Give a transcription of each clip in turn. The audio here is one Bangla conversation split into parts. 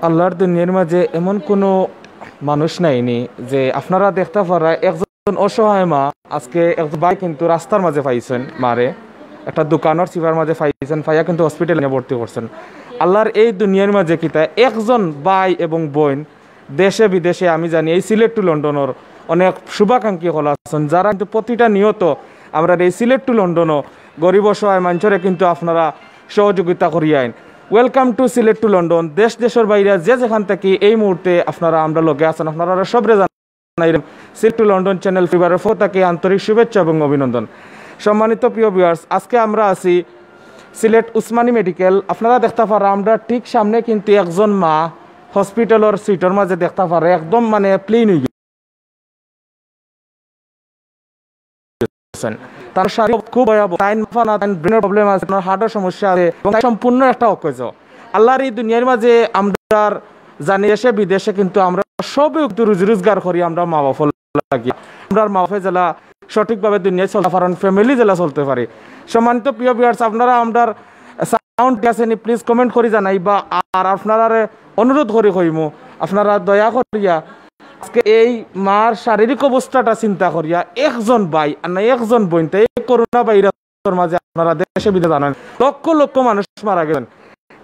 আল্লাহর দুনিয়ার মাঝে এমন কোনো মানুষ নাইনি যে আপনারা দেখতে পারা একজন অসহায় মা আজকে একজন ভাই কিন্তু রাস্তার মাঝে পাইছেন মারে একটা দোকানের চিপার মাঝে পাইছেন পাইয়া কিন্তু হসপিটালে ভর্তি করছেন। আল্লাহর এই দুনিয়ার মাঝে কিতা একজন ভাই এবং বোন দেশে বিদেশে আমি জানি এই সিলেট টু লন্ডনের অনেক শুভাকাঙ্ক্ষী হল আছেন যারা কিন্তু প্রতিটা নিয়ত আমরা এই সিলেট টু লন্ডনও গরিব অসহায় মানুষের কিন্তু আপনারা সহযোগিতা করিয়াইন। Welcome to Sylhet to London. দেশ দেশের বাইরে যে যেখান থেকে এই মুহূর্তে আপনারা আমরা লগে আছেন আপনারা সবরে জানাই সিলেট টু লন্ডন চ্যানেল ফিবারের পক্ষ থেকে আন্তরিক শুভেচ্ছা এবং অভিনন্দন। সম্মানিত প্রিয় ভিউয়ার্স, আজকে আমরা আছি সিলেট উসমানী মেডিকেল। আপনারা দেখতে পারা আমরা ঠিক সামনে কিন্তু একজন মা হসপিটালের সিটের মাঝে দেখতে পারে একদম মানে প্লেন হয়ে গেছেন। তার শারীরিক খুব ভয়াবহ, ব্রেনের প্রবলেম আছে, হার্টের সমস্যা আছে এবং সম্পূর্ণ একটা অকেজ। আল্লাহর এই দুনিয়ার মাঝে আমরা জানি দেশে বিদেশে কিন্তু আমরা সব একটু রুজি রোজগার করি আমরা মা বাপ লাগি আমরা মা বাপে জেলা সঠিকভাবে দুনিয়ায় চলতে পারেন ফ্যামিলি জেলা চলতে পারি। সম্মানিত প্রিয় ভিউয়ার্স, আপনারা আমরা সাউন্ড গেছেন প্লিজ কমেন্ট করে জানাই বা আর আপনারা অনুরোধ করি কইমু আপনারা দয়া করিয়া আজকে এই মার শারীরিক অবস্থাটা চিন্তা করিয়া একজন ভাই আর না একজন বোন এই করোনা ভাইরাসের মাঝে আপনারা দেশে বিদেশে জানেন লক্ষ লক্ষ মানুষ মারা গেলেন।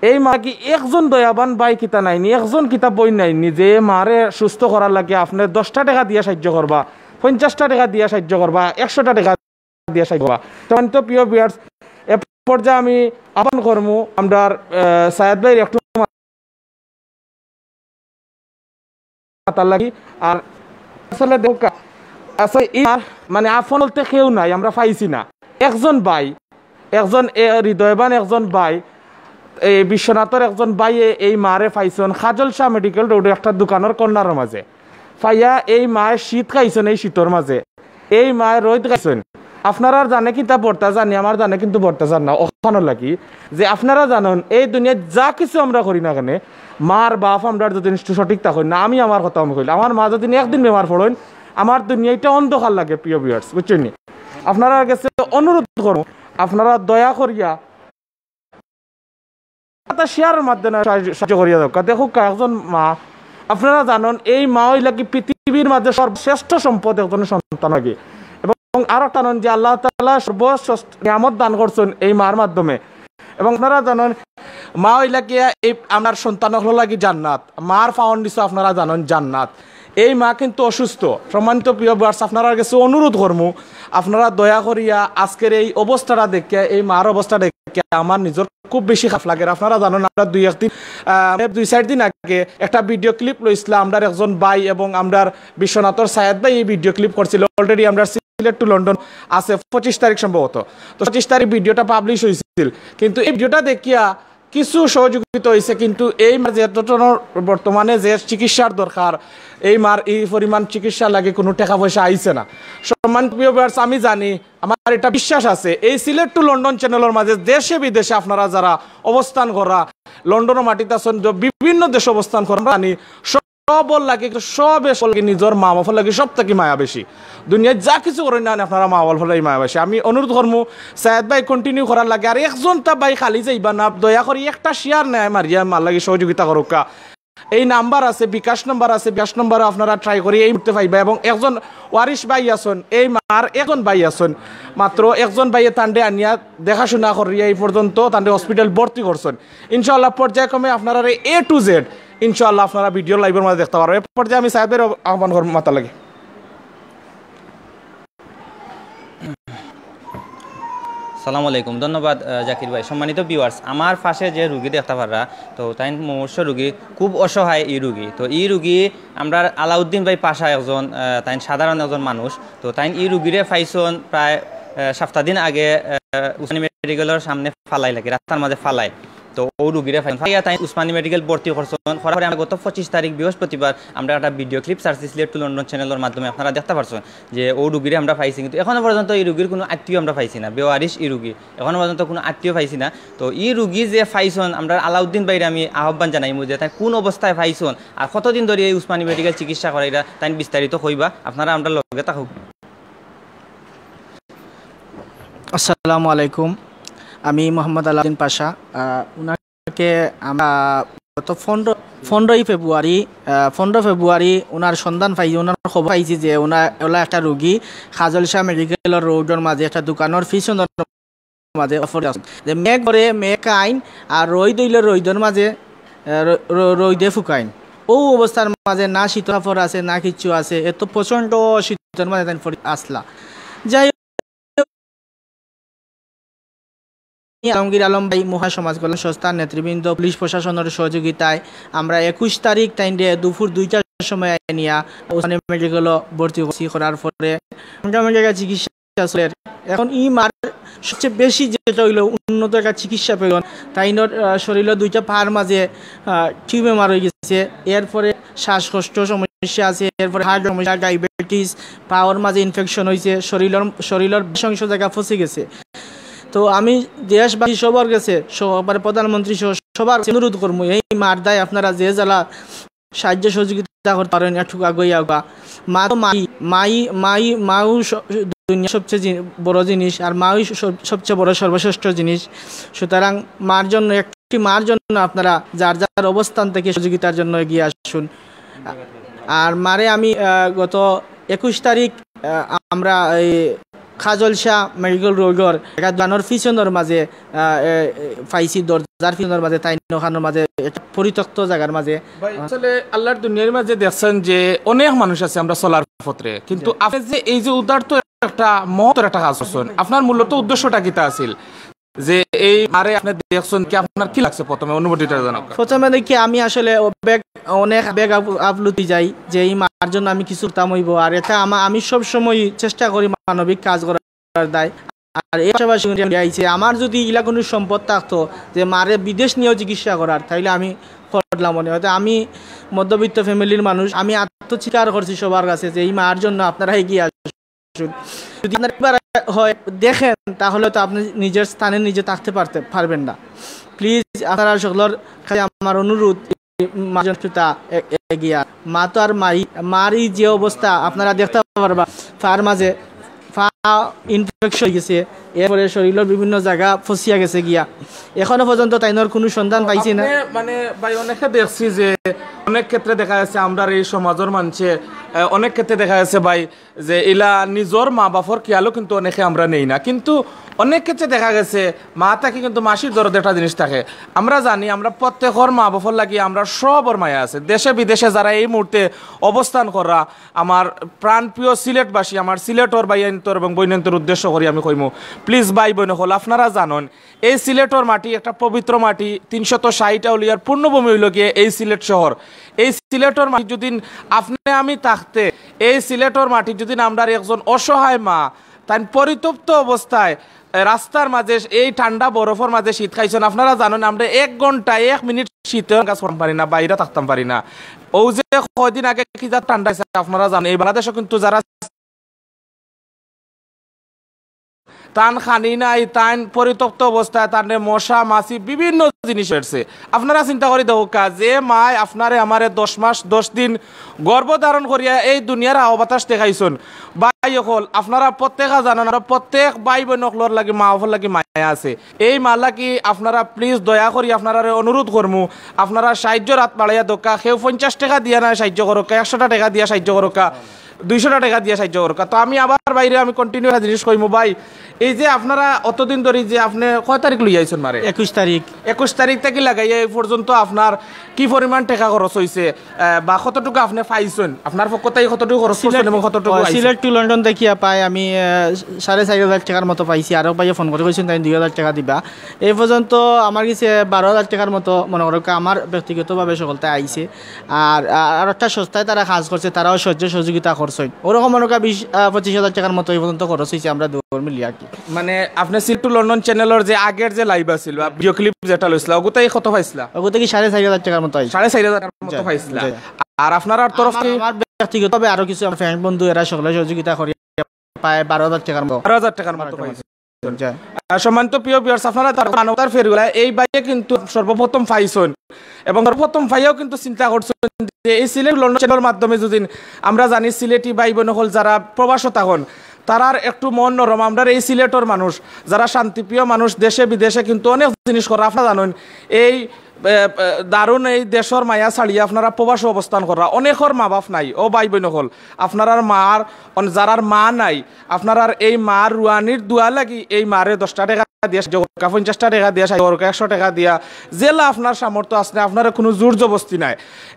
এই মা কি একজন দয়াবান ভাই কিতা নাইনি একজন কিতা বই নাইনি যে মারে সুস্থ করার লাগে আপনি 10টা টাকা দিয়ে সাহায্য করবা, 50টা টাকা দিয়ে সাহায্য করবা, 100টা টাকা দিয়ে সাহায্য করবা। তখন তো প্রিয় ভিউয়ার্স এ পর্যায়ে আমি আহ্বান করবো আমরা সায়েদ ভাইয়ের একটু লাগি আর আসলে দেখা মানে আপন বলতে কেউ নাই আমরা পাইছি না একজন ভাই একজন হৃদয়বান একজন ভাই এই বিশ্বনাথের একজন ভাই এই মারে পাইছেন খাজল শাহ মেডিকেল রোডে একটা দোকানের কর্নারের মাঝে পাইয়া এই মায়ের শীত খাইছেন এই শীতের মাঝে এই মায়ের রোদ খাইছেন। আপনারা জানে কি তা বর্তা জানি আমার জানে কিন্তু বর্তা জান না ওখানে লাগি যে আপনারা জানেন এই দুনিয়ায় যা কিছু আমরা করি না কেন মার বাপ আমরা যদি সঠিক তা করি না আমি আমার কথা আমি কইলাম আমার মা যদি একদিন বেমার পড়েন আমার দুনিয়াটা অন্ধকার লাগে। প্রিয় ভিউয়ার্স বুঝছেন নি আপনারা কাছে অনুরোধ করুন আপনারা দয়া করিয়া শেয়ারের মাধ্যমে সাহায্য করিয়া দরকার। দেখুক একজন মা আপনারা জানেন এই মা হইলা কি পৃথিবীর মাঝে সর্বশ্রেষ্ঠ সম্পদ একজন সন্তান লাগে এবং আরো জানেন যে আল্লাহ তাআলা সর্বশ্রেষ্ঠ নিয়ামত দান করছেন এই মার মাধ্যমে এবং আপনারা জানেন মা হইলা কি এই আমার সন্তান হলো লাগি জান্নাত মার পাওয়ার নিচে আপনারা জানেন জান্নাত। এই মা কিন্তু অসুস্থ। সম্মানিত প্রিয় ভিউয়ার্স আপনারা কাছে অনুরোধ করবো আপনারা দয়া করিয়া আজকের এই অবস্থাটা দেখে এই মার অবস্থা দেখে আমার নিজের খুব বেশি খারাপ লাগে। আপনারা জানেন আমরা দুই চার দিন আগে একটা ভিডিও ক্লিপ লইছিলাম আমরা একজন ভাই এবং আমরা বিশ্বনাথর সায়েদ ভাই এই ভিডিও ক্লিপ করছিল অলরেডি আমরা সিলেট টু লন্ডন আছে 25 তারিখ সম্ভবত তো 25 তারিখ ভিডিওটা পাবলিশ হয়েছিল কিন্তু এই ভিডিওটা দেখিয়া কিছু সহযোগিতা হয়েছে কিন্তু এই বর্তমানে যে চিকিৎসার দরকার এই মার এই পরিমাণ চিকিৎসা লাগে কোনো টাকা পয়সা আইছে না। সম্মানিত প্রিয় ভিউয়ার্স আমি জানি আমার এটা বিশ্বাস আছে এই সিলেট টু লন্ডন চ্যানেলের মাঝে দেশে বিদেশে আপনারা যারা অবস্থান করা লন্ডনের মাটিতে আছেন বিভিন্ন দেশে অবস্থান করা জানি সবল লাগে সবে নিজের মা বাবার লাগে সব থেকে মায়া বেশি দুনিয়ায় যা কিছু করেন না আপনারা মা বাবার ফলে মায়া বেশি। আমি অনুরোধ করবো সায়েদ ভাই কন্টিনিউ করার লাগে আর একজনটা ভাই খালি যাইবা না দয়া করি একটা শেয়ার নেয় মারিয়া মার লাগে সহযোগিতা করুক। এই নাম্বার আছে বিকাশ নাম্বার আছে বিকাশ নাম্বারে আপনারা ট্রাই করি এই মুহূর্তে পাইবা এবং একজন ওয়ারিশ ভাই আছেন এই মার একজন ভাই আছেন মাত্র একজন ভাইয়ে তান্ডে আনিয়া দেখাশোনা করিয়া এই পর্যন্ত তান্ডে হসপিটাল ভর্তি করছেন। ইনশাআল্লাহ পর্যায়ক্রমে আপনারা A to Z ইনশাআল্লাহ আপনারা ভিডিও লাইভের মধ্যে দেখতে পারবেন। এ পর্যায়ে আমি সাহেবের আহ্বান করব মাথা লাগে। আসসালামু আলাইকুম, ধন্যবাদ জাকির ভাই। সম্মানিত ভিউয়ার্স আমার পাশে যে রুগী দেখতে পারা তো তাই মুমূর্ষ রুগী খুব অসহায় এই রুগী তো এই রুগী আমরা আলাউদ্দিন ভাই পাশা একজন তাই সাধারণ একজন মানুষ তো তাই এই রুগীরে পাইছন প্রায় 7 দিন আগে উসমানী মেডিকেলের সামনে ফালাই লাগে রাস্তার মাঝে ফালাই তো ও রুগীরে ফাইয়া তাই উসমানী মেডিকেল ভর্তি করছেন করার পরে আমরা গত 25 তারিখ বৃহস্পতিবার আমরা একটা video clip search Sylhet to London চ্যানেলের মাধ্যমে আপনারা দেখতে পারছেন যে ও রুগীরে আমরা পাইছি কিন্তু এখনো পর্যন্ত এই রুগীর কোনো আত্মীয় আমরা পাইছি না বেওয়ারিশ এই রুগী এখনো পর্যন্ত কোনো আত্মীয় পাইছি না। তো এই রুগী যে পাইছন আমরা আলাউদ্দিন ভাইরে আমি আহ্বান জানাই যে তাই কোন অবস্থায় পাইছন আর কতদিন ধরে এই উসমানী মেডিকেল চিকিৎসা করে এটা তাই বিস্তারিত হইবা আপনারা আমরা লগে থাকুক। আসসালামু আলাইকুম, আমি মোহাম্মদ আলাউদ্দিন পাশা। উনাকে আমরা তো 15 ফেব্রুয়ারি ওনার সন্ধান পাইছি, ওনার খবর পাইছি যে ওলা একটা রোগী খাজল শাহ মেডিকেলের রোডের মাঝে একটা দোকানের পিছনের মাঝে যে মেঘ করে মেঘ আইন আর রইদের মাঝে রইদে ফুকাইন। ও অবস্থার মাঝে না শীতলাফর আছে না কিচ্ছু আছে, এত প্রচন্ড শীতের মাঝে আসলা। যাই আলমগীর আলম ভাই মহাসমাজ কল্যাণ সংস্থার নেতৃবৃন্দ পুলিশ প্রশাসনের সহযোগিতায় আমরা 21 তারিখ টাইমে দুপুর 2টার সময় নিয়া ওখানে মেডিকেল ভর্তি করার পরে চিকিৎসা। এখন মার সবচেয়ে বেশি যেটা হইল উন্নত একটা চিকিৎসা পেলেন, তাইনোর শরীরের 2টা পাহাড় মাঝে টিউবে মার হয়ে গেছে, এরপরে শ্বাসকষ্ট সমস্যা আছে, এরপরে হার্ট সমস্যা, ডায়াবেটিস, পাওয়ার মাঝে ইনফেকশন হয়েছে, শরীরের বেশ জায়গা ফসে গেছে। তো আমি দেশবাসী সবার কাছে সবার প্রধানমন্ত্রী সবার অনুরোধ করবো এই মার দায় আপনারা যে জ্বালা সাহায্য সহযোগিতা করতে পারেন একটু আগে আগা। মা তো মাও দুনিয়া সবচেয়ে বড় জিনিস, আর মাই সবচেয়ে বড় সর্বশ্রেষ্ঠ জিনিস। সুতরাং মার জন্য আপনারা যার যার অবস্থান থেকে সহযোগিতার জন্য এগিয়ে আসুন। আর মারে আমি গত 21 তারিখ আমরা খাজল শাহ মেডিকেল রোডের একটা দোকানের পিছনের মাঝে পাইছি, দরজার পিছনের মাঝে তাই ওখানের মাঝে একটা পরিত্যক্ত জায়গার মাঝে। আসলে আল্লাহর দুনিয়ার মাঝে দেখছেন যে অনেক মানুষ আছে আমরা চলার পথে, কিন্তু আপনি যে এই যে উদারত একটা মহৎ একটা কাজ করছেন, আপনার মূলত উদ্দেশ্যটা কিটা আছিল যে এই আরে আপনি দেখছেন কি আপনার কি লাগছে প্রথমে অনুভূতিটা জানাও? প্রথমে দেখি আমি আসলে অনেক বেগ আপ্লুতি যাই যে এই মার জন্য আমি কিছু কাম হইব, আর এটা আমি সব সময় চেষ্টা করি মানবিক কাজ করার দায়। আর এই পাশাপাশি আমার যদি এগুলা কোনো সম্পদ থাকতো যে মারে বিদেশ নিয়েও চিকিৎসা করার, তাইলে আমি করলাম। মনে হয়তো আমি মধ্যবিত্ত ফ্যামিলির মানুষ, আমি আত্মস্বীকার করছি সবার কাছে যে এই মার জন্য আপনারা এগিয়ে আসুন। যদি আপনারা হয় দেখেন তাহলে তো আপনি নিজের স্থানে নিজে থাকতে পারবেন না। প্লিজ আপনারা সকলের কাছে আমার অনুরোধ, এগিয়ে মা তো আর মারই যে অবস্থা আপনারা দেখতে পারবা, তার মাঝে ইনফেকশন হয়ে গেছে, এরপরে শরীরের বিভিন্ন জায়গা ফসিয়া গেছে গিয়া, এখনো পর্যন্ত তাইনোর কোনো সন্ধান পাইছি না। মানে ভাই অনেকে দেখছি যে অনেক ক্ষেত্রে দেখা যাচ্ছে আমরা এই সমাজের মানুষে অনেক ক্ষেত্রে দেখা যাচ্ছে ভাই যে এলা নিজের মা বাপর খেয়ালও কিন্তু অনেকে আমরা নেই না, কিন্তু অনেক ক্ষেত্রে দেখা গেছে মা থাকে কিন্তু মাসির দরদ একটা জিনিস থাকে। আমরা জানি আমরা প্রত্যেকের মা বাপর লাগিয়ে আমরা সবর মায়া আছে, দেশে বিদেশে যারা এই মুহূর্তে অবস্থান করা আমার প্রাণপ্রিয় সিলেটবাসী, আমার সিলেটর বাইন্তর এবং বৈনন্তর উদ্দেশ্য করি আমি কইমু, প্লিজ ভাই বোন হল আপনারা জানেন এই সিলেটর মাটি একটা পবিত্র মাটি, 360 আউলিয়ার পূর্ণভূমি হইল গিয়ে এই সিলেট শহর। এই সিলেটর মাটি যদি আপনি আমি থাকতে এই সিলেটর মাটি যদি আমরা একজন অসহায় মা তাই পরিতপ্ত অবস্থায় রাস্তার মাঝে এই ঠান্ডা বরফের মাঝে শীত খাইছেন, আপনারা জানেন আমরা 1 ঘন্টা 1 মিনিট শীতের কাজ করতে পারি না, বাইরে থাকতাম পারি না। ও যে কয়দিন আগে কি যা ঠান্ডা আপনারা জানেন এই বাংলাদেশে কিন্তু যারা তান খানি নাই তান পরিত্যক্ত অবস্থায় তার মশা মাছি বিভিন্ন জিনিস হয়েছে। আপনারা চিন্তা করে দেখো যে মায় আপনারে আমারে 10 মাস 10 দিন গর্ভধারণ করিয়া এই দুনিয়ার আও বাতাস দেখাইছেন। ভাই হল আপনারা প্রত্যেকা জানান প্রত্যেক ভাই বোন হলর লাগে মা হল লাগে মায়া আছে, এই মা লাগি আপনারা প্লিজ দয়া করি আপনারা অনুরোধ করমু আপনারা সাহায্যের হাত বাড়াইয়া দোকা, কেউ 50 টাকা দিয়া না সাহায্য করোকা, 100 টাকা দিয়া সাহায্য করোকা, 200 টাকা দিয়ে সাহায্য করোকা। তো আমি আবার বাইরে আমি কন্টিনিউ একটা জিনিস কইমু ভাই, এই যে আপনারা অতদিন ধরে যে আপনি কয় তারিখ লই আইছেন মারে? 21 তারিখ থেকে লাগাই এই পর্যন্ত আপনার কি পরিমাণ টাকা খরচ হয়েছে বা কতটুকু আপনি পাইছেন, আপনার পক্ষতাই কতটুকু খরচ করছেন এবং কতটুকু সিলেট টু লন্ডন দেখিয়া পাই আমি 4,500 টাকার মতো পাইছি। আরও ভাইয়া ফোন করে কইছেন তাই 2,000 টাকা দিবা। এই পর্যন্ত আমার কাছে 12,000 টাকার মতো মনে করো আমার ব্যক্তিগতভাবে সকলতে আইছে। আর একটা সংস্থায় তারা কাজ করছে, তারাও সহযোগিতা করছে, ওরকম মনে করা 20-25,000 টাকার মতো এই পর্যন্ত খরচ হয়েছে আমরা দুপুর মিলিয়ে আর কি। মানে আপনি সিলেট টু লন্ডন চ্যানেলের যে আগের যে লাইভ আছিল বা ভিডিও ক্লিপ যেটা লইছিল ওগুতাই কত পাইছিলা? ওগুতে কি 4,500 টাকার মতো আইছে। 4,500 টাকার মতো পাইছিলা। আর আপনার তরফ থেকে আমার ব্যক্তিগতভাবে আরো কিছু আমার ফ্রেন্ড বন্ধু এরা সকলে সহযোগিতা করে পায় 12,000 টাকার মতো। 12,000 টাকার মতো পাইছে। সম্মানিত প্রিয় ভিউয়ার্স, আপনারা মানবতার ফেরগুলা এই বাইয়ে কিন্তু সর্বপ্রথম পাইছেন এবং সর্বপ্রথম পাইয়াও কিন্তু চিন্তা করছেন যে এই সিলেট লন্ডন চ্যানেলের মাধ্যমে যদি আমরা জানি সিলেটি ভাই বোন হল যারা প্রবাসত থাকুন তারার একটু মন নরম, আমরা এই সিলেটর মানুষ যারা শান্তিপ্রিয় মানুষ দেশে বিদেশে কিন্তু অনেক জিনিস করে আপনারা জানেন এই দারুণ এই দেশের মায়া ছাড়িয়ে আপনারা প্রবাস অবস্থান করা অনেকর মা বাপ নাই ও ভাই বোন হল আপনার মার যারার মা নাই আপনার এই মার রুয়ানির দোয়া লাগি এই মারে 10 টাকা দিয়ে 50 টাকা দিয়ে 100 টাকা দিয়া জেলা আপনার সামর্থ্য আছে আপনার কোনো জোর জবস্তি নাই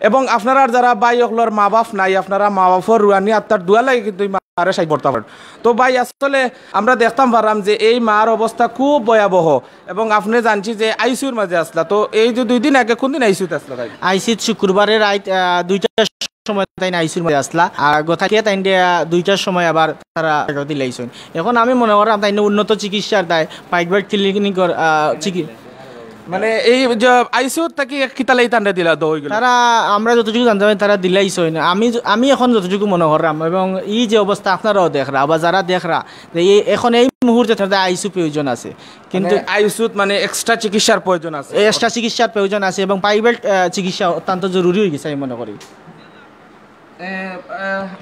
এবং আপনার যারা ভাই হলর মা বাপ নাই আপনারা মা বাপর রুয়ানি আত্মার দোয়া লাগে কিন্তু মারে সাই করতে পারেন। তো ভাই আসলে আমরা দেখতাম পারলাম যে এই মার অবস্থা খুব ভয়াবহ এবং আপনি জানছি যে আইসিউর মাঝে আসলা। তো এই যে 2 দিন আগে কোন দিন আইসিউতে আসলা? ভাই আইসিউত শুক্রবারে রাত 2টার সময় তাই আইসিউর মধ্যে আসলা আর গতাকে তাই 2টার সময় আবার তারা দিলাইছেন। এখন আমি মনে করাম তাই উন্নত চিকিৎসার দায় প্রাইভেট ক্লিনিকর মানে এই যে আইসিউত থাকি কিতালাই টান্ডা দিলা তো হইগলা তারা আমরা যতটুকু জানতে পারি তারা দিলাইছেন। আমি এখন যতটুকু মনে করলাম এবং এই যে অবস্থা আপনারাও দেখরা বা যারা দেখরা যে এখন এই মুহূর্তে তাদের আইসিউ প্রয়োজন আছে কিন্তু আইসিউত মানে এক্সট্রা চিকিৎসার প্রয়োজন আছে, এক্সট্রা চিকিৎসার প্রয়োজন আছে এবং প্রাইভেট চিকিৎসা অত্যন্ত জরুরি হয়ে গেছে আমি মনে করি।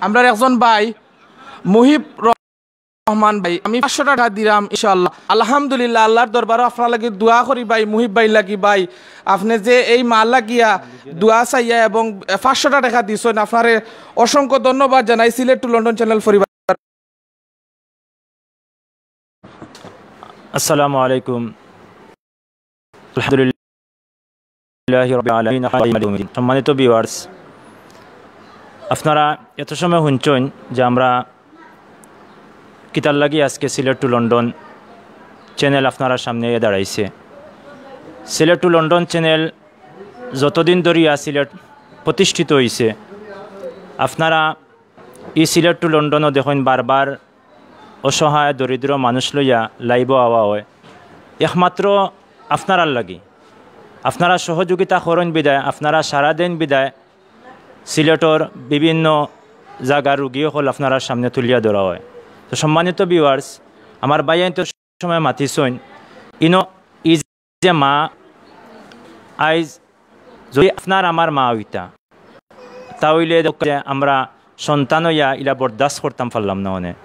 আমরা একজন ভাই মুহিব রহমান ভাই আমি 500 টাকা দিলাম ইনশাআল্লাহ। আলহামদুলিল্লাহ আল্লাহর দরবারে আপনার লাগি দোয়া করি ভাই মুহিব ভাই লাগি ভাই আপনি যে এই মাল লাগিয়া দোয়া চাইয়া এবং 500 টাকা দিছেন আপনারে অসংখ্য ধন্যবাদ জানাই সিলেট টু লন্ডন চ্যানেল পরিবার। আসসালামু আলাইকুম আলহামদুলিল্লাহি রাব্বিল আলামিন। সম্মানিত ভিউয়ার্স, আপনারা এত সময় শুনছেন যে আমরা কিতার লাগি আজকে সিলেট টু লন্ডন চ্যানেল আপনারা সামনে দাঁড়াইছে। সিলেট টু লন্ডন চ্যানেল যতদিন ধরিয়া সিলেট প্রতিষ্ঠিত হয়েছে আপনারা এই সিলেট টু লন্ডনও দেখেন বারবার অসহায় দরিদ্র মানুষ লইয়া লাইব আওয়া হয় একমাত্র আপনারার লাগি। আপনারা সহযোগিতা করেন বিদায় আপনারা সারাদিন বিদায় সিলেটর বিভিন্ন জায়গার রুগী হল আপনারা সামনে তুলিয়া ধরা হয়। তো সম্মানিত ভিউয়ার্স, আমার বাইয়ান তো সময় মাতিছেন ই যে মা আইজ যদি আপনার আমার মা হইতা তাহলে আমরা সন্তান হইয়া ইলা বরদাস্ত করতাম পারলাম না অনেক।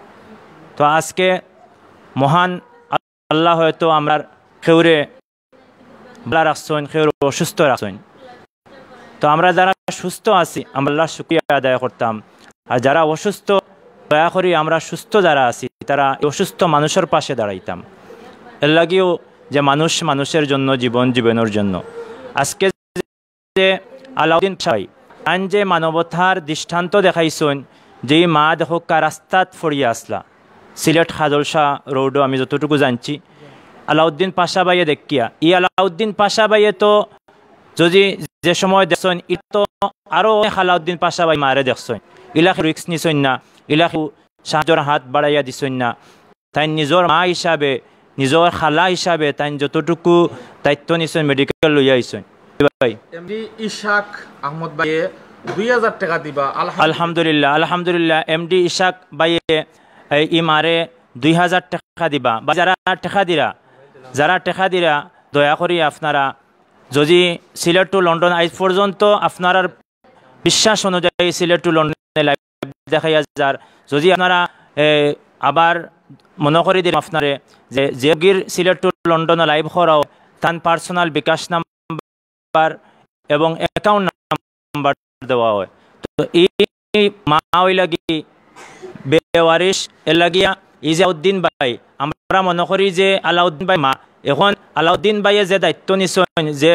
তো আজকে মহান আল্লাহ হয়তো আমরা খেউরে ভালো রাখছেন খেউরে অসুস্থ রাখছেন। তো আমরা যারা সুস্থ আছি আমরা আল্লাহর শুকরিয়া আদায় করতাম, আর যারা অসুস্থ দয়া করি আমরা সুস্থ যারা আছি তারা অসুস্থ মানুষের পাশে দাঁড়াইতাম। এর লাগেও যে মানুষের জন্য জীবনের জন্য আজকে যে আলাউদ্দিন ভাই আইন যে মানবতার দৃষ্টান্ত দেখাইছেন যে মা দেখো রাস্তাত ফড়িয়ে আসলা সিলেট খাদলশা রোডও আমি যতটুকু জানছি আলাউদ্দিন পাশা বাইয়ে দেখিয়া আলাউদ্দিন পাশা বাইয়ে তো যদি যে সময় দেখছেন ই তো আরও অনেক আলাউদ্দিন পাশা বাই মারে দেখছেন ইলাকে রিক্স নিছেন না ইলাকে সাহায্যের হাত বাড়াইয়া দিছেন না। তাই নিজের মা হিসাবে নিজের খালা হিসাবে তাই যতটুকু দায়িত্ব নিছেন মেডিকেল লইয়া আইছেন। ভাই এমডি ইশাক আহমদ ভাইয়ে 2000 টাকা দিবা আলহামদুলিল্লাহ এমডি ইশাক বাইয়ে ই মারে 2000 টাকা দিবা। বা যারা টাকা দিরা দয়া করি আপনারা যদি সিলেট টু লন্ডন আজ পর্যন্ত আপনার বিশ্বাস অনুযায়ী সিলেট টু লন্ডনে লাইভ দেখাইয়া যার যদি আপনারা আবার মনে করি দিন আপনারে যে গির সিলেট টু লন্ডনে লাইভ করাও তার পার্সোনাল বিকাশ নাম্বার এবং অ্যাকাউন্ট নাম্বার দেওয়া হয়। তো এই মা ওই লাগি বেওয়ারিশ এর লাগিয়া এই যে উদ্দিন ভাই আমরা মনে করি যে আলাউদ্দিন ভাই মা এখন আলাউদ্দিন ভাইয়ে যে দায়িত্ব নিছেন যে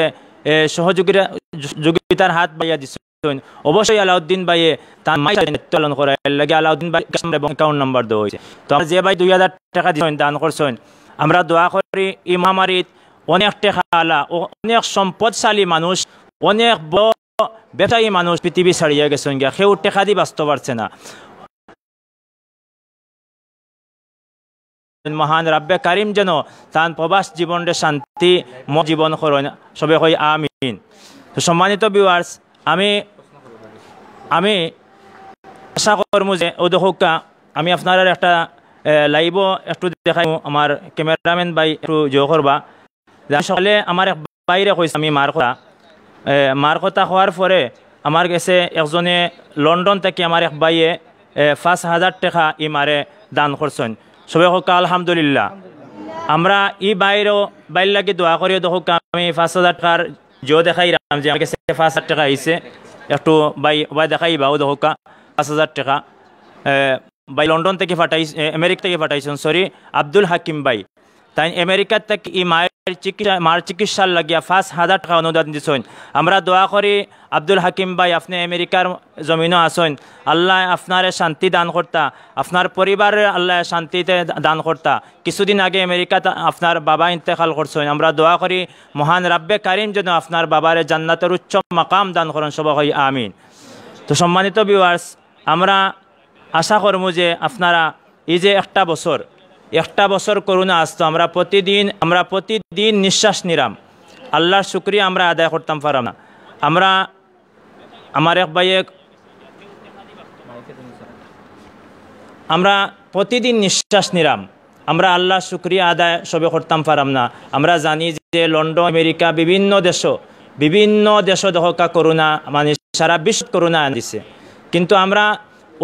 সহযোগিতার হাত বাইয়া দিছেন অবশ্যই আলাউদ্দিন ভাইয়ে তার মায়ের দায়িত্ব পালন করার লাগে আলাউদ্দিন ভাই এবং অ্যাকাউন্ট নাম্বার দেওয়া হয়েছে। তো আমরা যে ভাই 2000 টাকা দিচ্ছেন দান করছেন আমরা দোয়া করি এই মহামারীত অনেক টাকা আলা অনেক সম্পদশালী মানুষ অনেক বড় ব্যবসায়ী মানুষ পৃথিবী ছাড়িয়ে গেছেন গিয়া সেও টাকা দিয়ে বাঁচতে পারছে না। মহান রাব্বে কারিম যেন তান প্রবাস জীবনের শান্তি জীবন করেন সবে কই আমিন। তো সম্মানিত ভিউয়ার্স, আমি আশা করবো যে ও দেখা আমি আপনার একটা লাইভও একটু দেখাই আমার ক্যামেরাম্যান ভাই একটু জয় করবা। সকালে আমার এক বাইরে কইছে আমি মার কথা হওয়ার পরে আমার কাছে একজনে লন্ডন থেকে আমার এক ভাইয়ে 5000 টাকা ই মারে দান করছেন। সবাই হোক আলহামদুলিল্লাহ। আমরা ই বাইর লাগি দোয়া করি হোক আমি 5000 টাকার জিও দেখাইলাম যে আমার কাছে 5,000 টাকা আইছে, একটু বাই দেখাইবা ও দেখা 5,000 টাকা বাই লন্ডন থেকে পাঠাইছে, আমেরিকা থেকে পাঠাইছেন, সরি আব্দুল হাকিম ভাই, তাই আমেরিকার থেকে এই মার চিকিৎসার লাগিয়া 5,000 টাকা অনুদান দিছেন। আমরা দোয়া করি আব্দুল হাকিম ভাই, আপনি আমেরিকার জমিনও আসেন, আল্লাহ আপনার শান্তি দান করতা, আপনার পরিবারের আল্লাহ শান্তিতে দান করতা। কিছুদিন আগে আমেরিকাত আপনার বাবা ইন্তেকাল করছেন, আমরা দোয়া করি মহান রাব্বে কারিম যেন আপনার বাবার জান্নাতের উচ্চ মাকাম দান করেন, সবাই হয় আমিন। তো সম্মানিত ভিউয়ার্স, আমরা আশা করব যে আপনারা এই যে একটা বছর করোনা আসতো, আমরা প্রতিদিন নিঃশ্বাস নিলাম, আল্লাহর শুকরিয়া আমরা আদায় করতাম পারাম না। আমরা আমার এক ভাইয়ে আমরা প্রতিদিন নিঃশ্বাস নিলাম, আমরা আল্লাহর শুকরিয়া আদায় সবে করতাম পারাম না। আমরা জানি যে লন্ডন, আমেরিকা, বিভিন্ন দেশ দেখা করোনা, মানে সারা বিশ্ব করোনা আনিছে, কিন্তু আমরা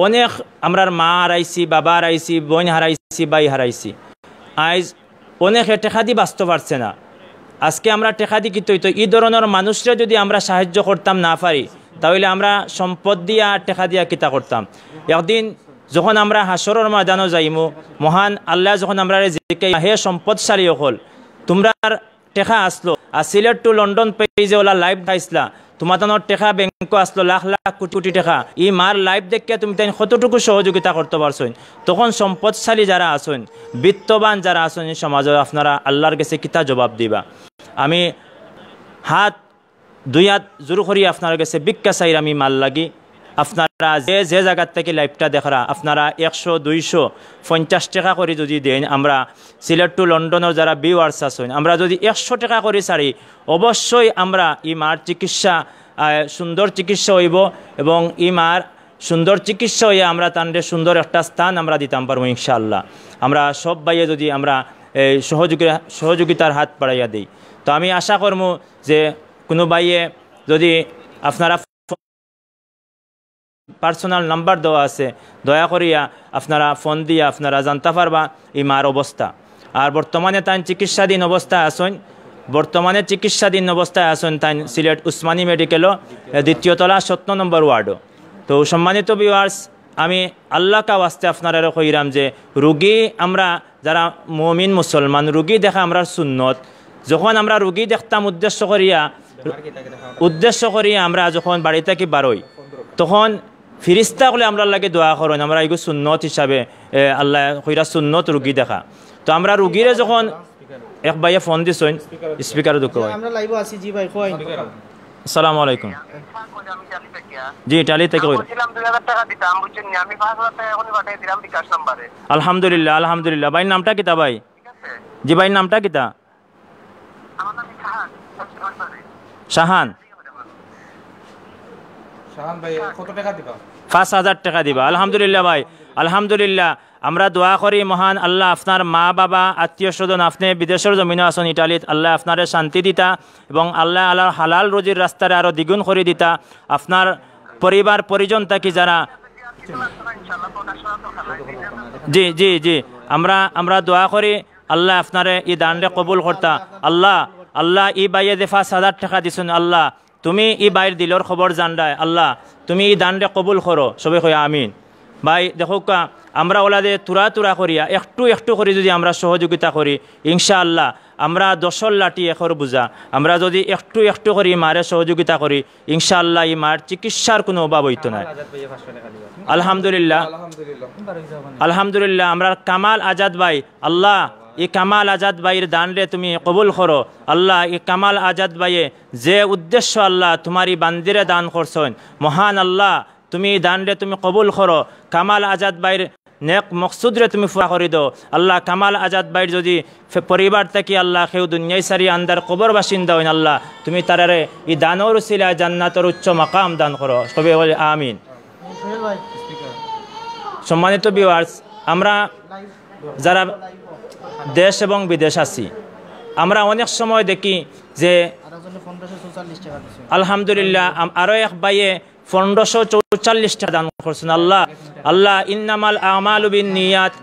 অনেক আমরার মা হারাইছি, বাবা হারাইছি, বোন হারাইছি, ভাই হারাইছি। আজ অনেকে টেকা দি বাঁচতে পারছে না। আজকে আমরা টেকা দি কিন্তু এই ধরনের মানুষরা যদি আমরা সাহায্য করতাম না পারি, তাহলে আমরা সম্পদ দিয়া টেকা দিয়া কিতা করতাম। একদিন যখন আমরা হাসরের ময়দানে যাইমু, মহান আল্লাহ যখন আমরা জিজ্ঞাসা, হে সম্পদশালী হল, তোমরা টেকা আসলো আর সিলেট টু লন্ডন পেজে ওলা লাইভ খাইছিলা, তোমার টেকা ব্যাংক আসলো লাখ লাখ কোটি টাকা, এই মার লাইভ দেখিয়া তুমি তাই কতটুকু সহযোগিতা করতে পারছেন। তখন সম্পদশালী যারা আছেন, বিত্তবান যারা আছেন সমাজে, আপনারা আল্লাহর কাছে কিতা জবাব দিবা। আমি দুই হাত জোর করি আপনার কাছে ভিক্ষা চাইর, আমি মাল লাগি। আপনারা যে জায়গার থেকে লাইভটা দেখরা, আপনারা 100, 200, 50 টাকা করে যদি দেন, আমরা সিলেট টু লন্ডনের যারা ভিউয়ার্স আছেন, আমরা যদি 100 টাকা করে ছাড়ি, অবশ্যই আমরা এই মার চিকিৎসা সুন্দর চিকিৎসা হইব, এবং এই মার সুন্দর চিকিৎসা হইয়া আমরা তাদের সুন্দর একটা স্থান আমরা দিতাম পারবো ইনশাআল্লাহ। আমরা সব ভাইয়ে যদি আমরা সহযোগিতার হাত বাড়াইয়া দিই, তো আমি আশা করব যে কোনো ভাইয়ে যদি আপনারা পার্সোনাল নাম্বার দেওয়া আছে, দয়া করিয়া আপনারা ফোন দিয়ে আপনারা জানতে পারবা এই মার অবস্থা। আর বর্তমানে তাই চিকিৎসাধীন অবস্থায় আসেন, তাই সিলেট উসমানী মেডিকেলও 2য় তলা 17 নম্বর ওয়ার্ডও। তো সম্মানিত ভিউয়ার্স, আমি আল্লাহ কা ওয়াস্তে আপনারা কইরাম যে রুগী, আমরা যারা মুমিন মুসলমান, রুগী দেখা আমরা সুন্নত। যখন আমরা রুগী দেখতাম উদ্দেশ্য করিয়া আমরা যখন বাড়ি থেকে বারোই, তখন ফিরিস্তা বলে আমরা লাগে দোয়া করেন, আমরা এগুলো সুন্নত হিসাবে আল্লাহ কইরা সুন্নত রুগী দেখা। তো আমরা রুগীরে যখন এক ভাইয়া ফোন দিছেন, স্পিকার দুঃখ হয়। আমরা লাইভ আছি জি ভাই, কই আসসালামু আলাইকুম। জি টালি থেকে কই, আলহামদুলিল্লাহ। ভাই নামটা কিতা ভাই? জি ভাই নামটা কিতা? শাহান ভাই, কত টাকা দিবা? 5,000 টাকা দিবা। আলহামদুলিল্লাহ ভাই, আলহামদুলিল্লাহ। আমরা দোয়া করি মহান আল্লাহ আপনার মা বাবা আত্মীয় স্বজন, আপনি বিদেশের জমিনে আসুন ইটালিত, আল্লাহ আপনার শান্তি দিতা, এবং আল্লাহ হালাল রুজির রাস্তায় আরো দ্বিগুণ করে দিতা। আপনার পরিবার পরিজন থাকি যারা, জি জি জি, আমরা দোয়া করি আল্লাহ আপনারে এই দানরে কবুল করতা। আল্লাহ ই বাইয়ে যে 5,000 টাকা দিছেন, আল্লাহ তুমি ই বাইর দিলর খবর জানডায়, আল্লাহ তুমি এই দানরে কবুল করো, সবাই কই আমিন। ভাই দেখো, আমরা ওলাদে তুরা করিয়া একটু করে যদি আমরা সহযোগিতা করি, ইনশাআল্লাহ আমরা 10 লাঠি 1 বোঝা, আমরা যদি একটু করি মারে সহযোগিতা করি, ইনশাআল্লাহ এই মার চিকিৎসার কোনো অভাব হইতো না। আলহামদুলিল্লাহ। আমরা কামাল আজাদ ভাই, আল্লাহ এই কামাল আজাদ ভাইয়ের দানরে তুমি কবুল করো, আল্লাহ এই কামাল আজাদ ভাইয়ে যে উদ্দেশ্য আল্লাহ তোমারই বান্দিরে দান করছেন, মহান আল্লাহ তুমি এই দানরে তুমি কবুল করো। কামাল আজাদ ভাইয়ের নেক মকসুদরে তুমি পুরা করে দাও, আল্লাহ কামাল আজাদ ভাইয়ের যদি পরিবার থেকে আল্লাহ কেউ দুনিয়ায় সারি আন্দার কবর বাসিন্দা হইন, আল্লাহ তুমি তারারে এই দানর উসিলায় জান্নাতের উচ্চ মাকাম দান করো, সবাই বলে আমিন। সম্মানিত ভিউয়ার্স, আমরা যারা দেশ এবং বিদেশ আছি, আমরা অনেক সময় দেখি যে আলহামদুলিল্লাহ আরো এক ভাইয়ে 1544 টাকা দান করছেন। আল্লাহ ইন্নামাল আমালু বিন্নিয়াত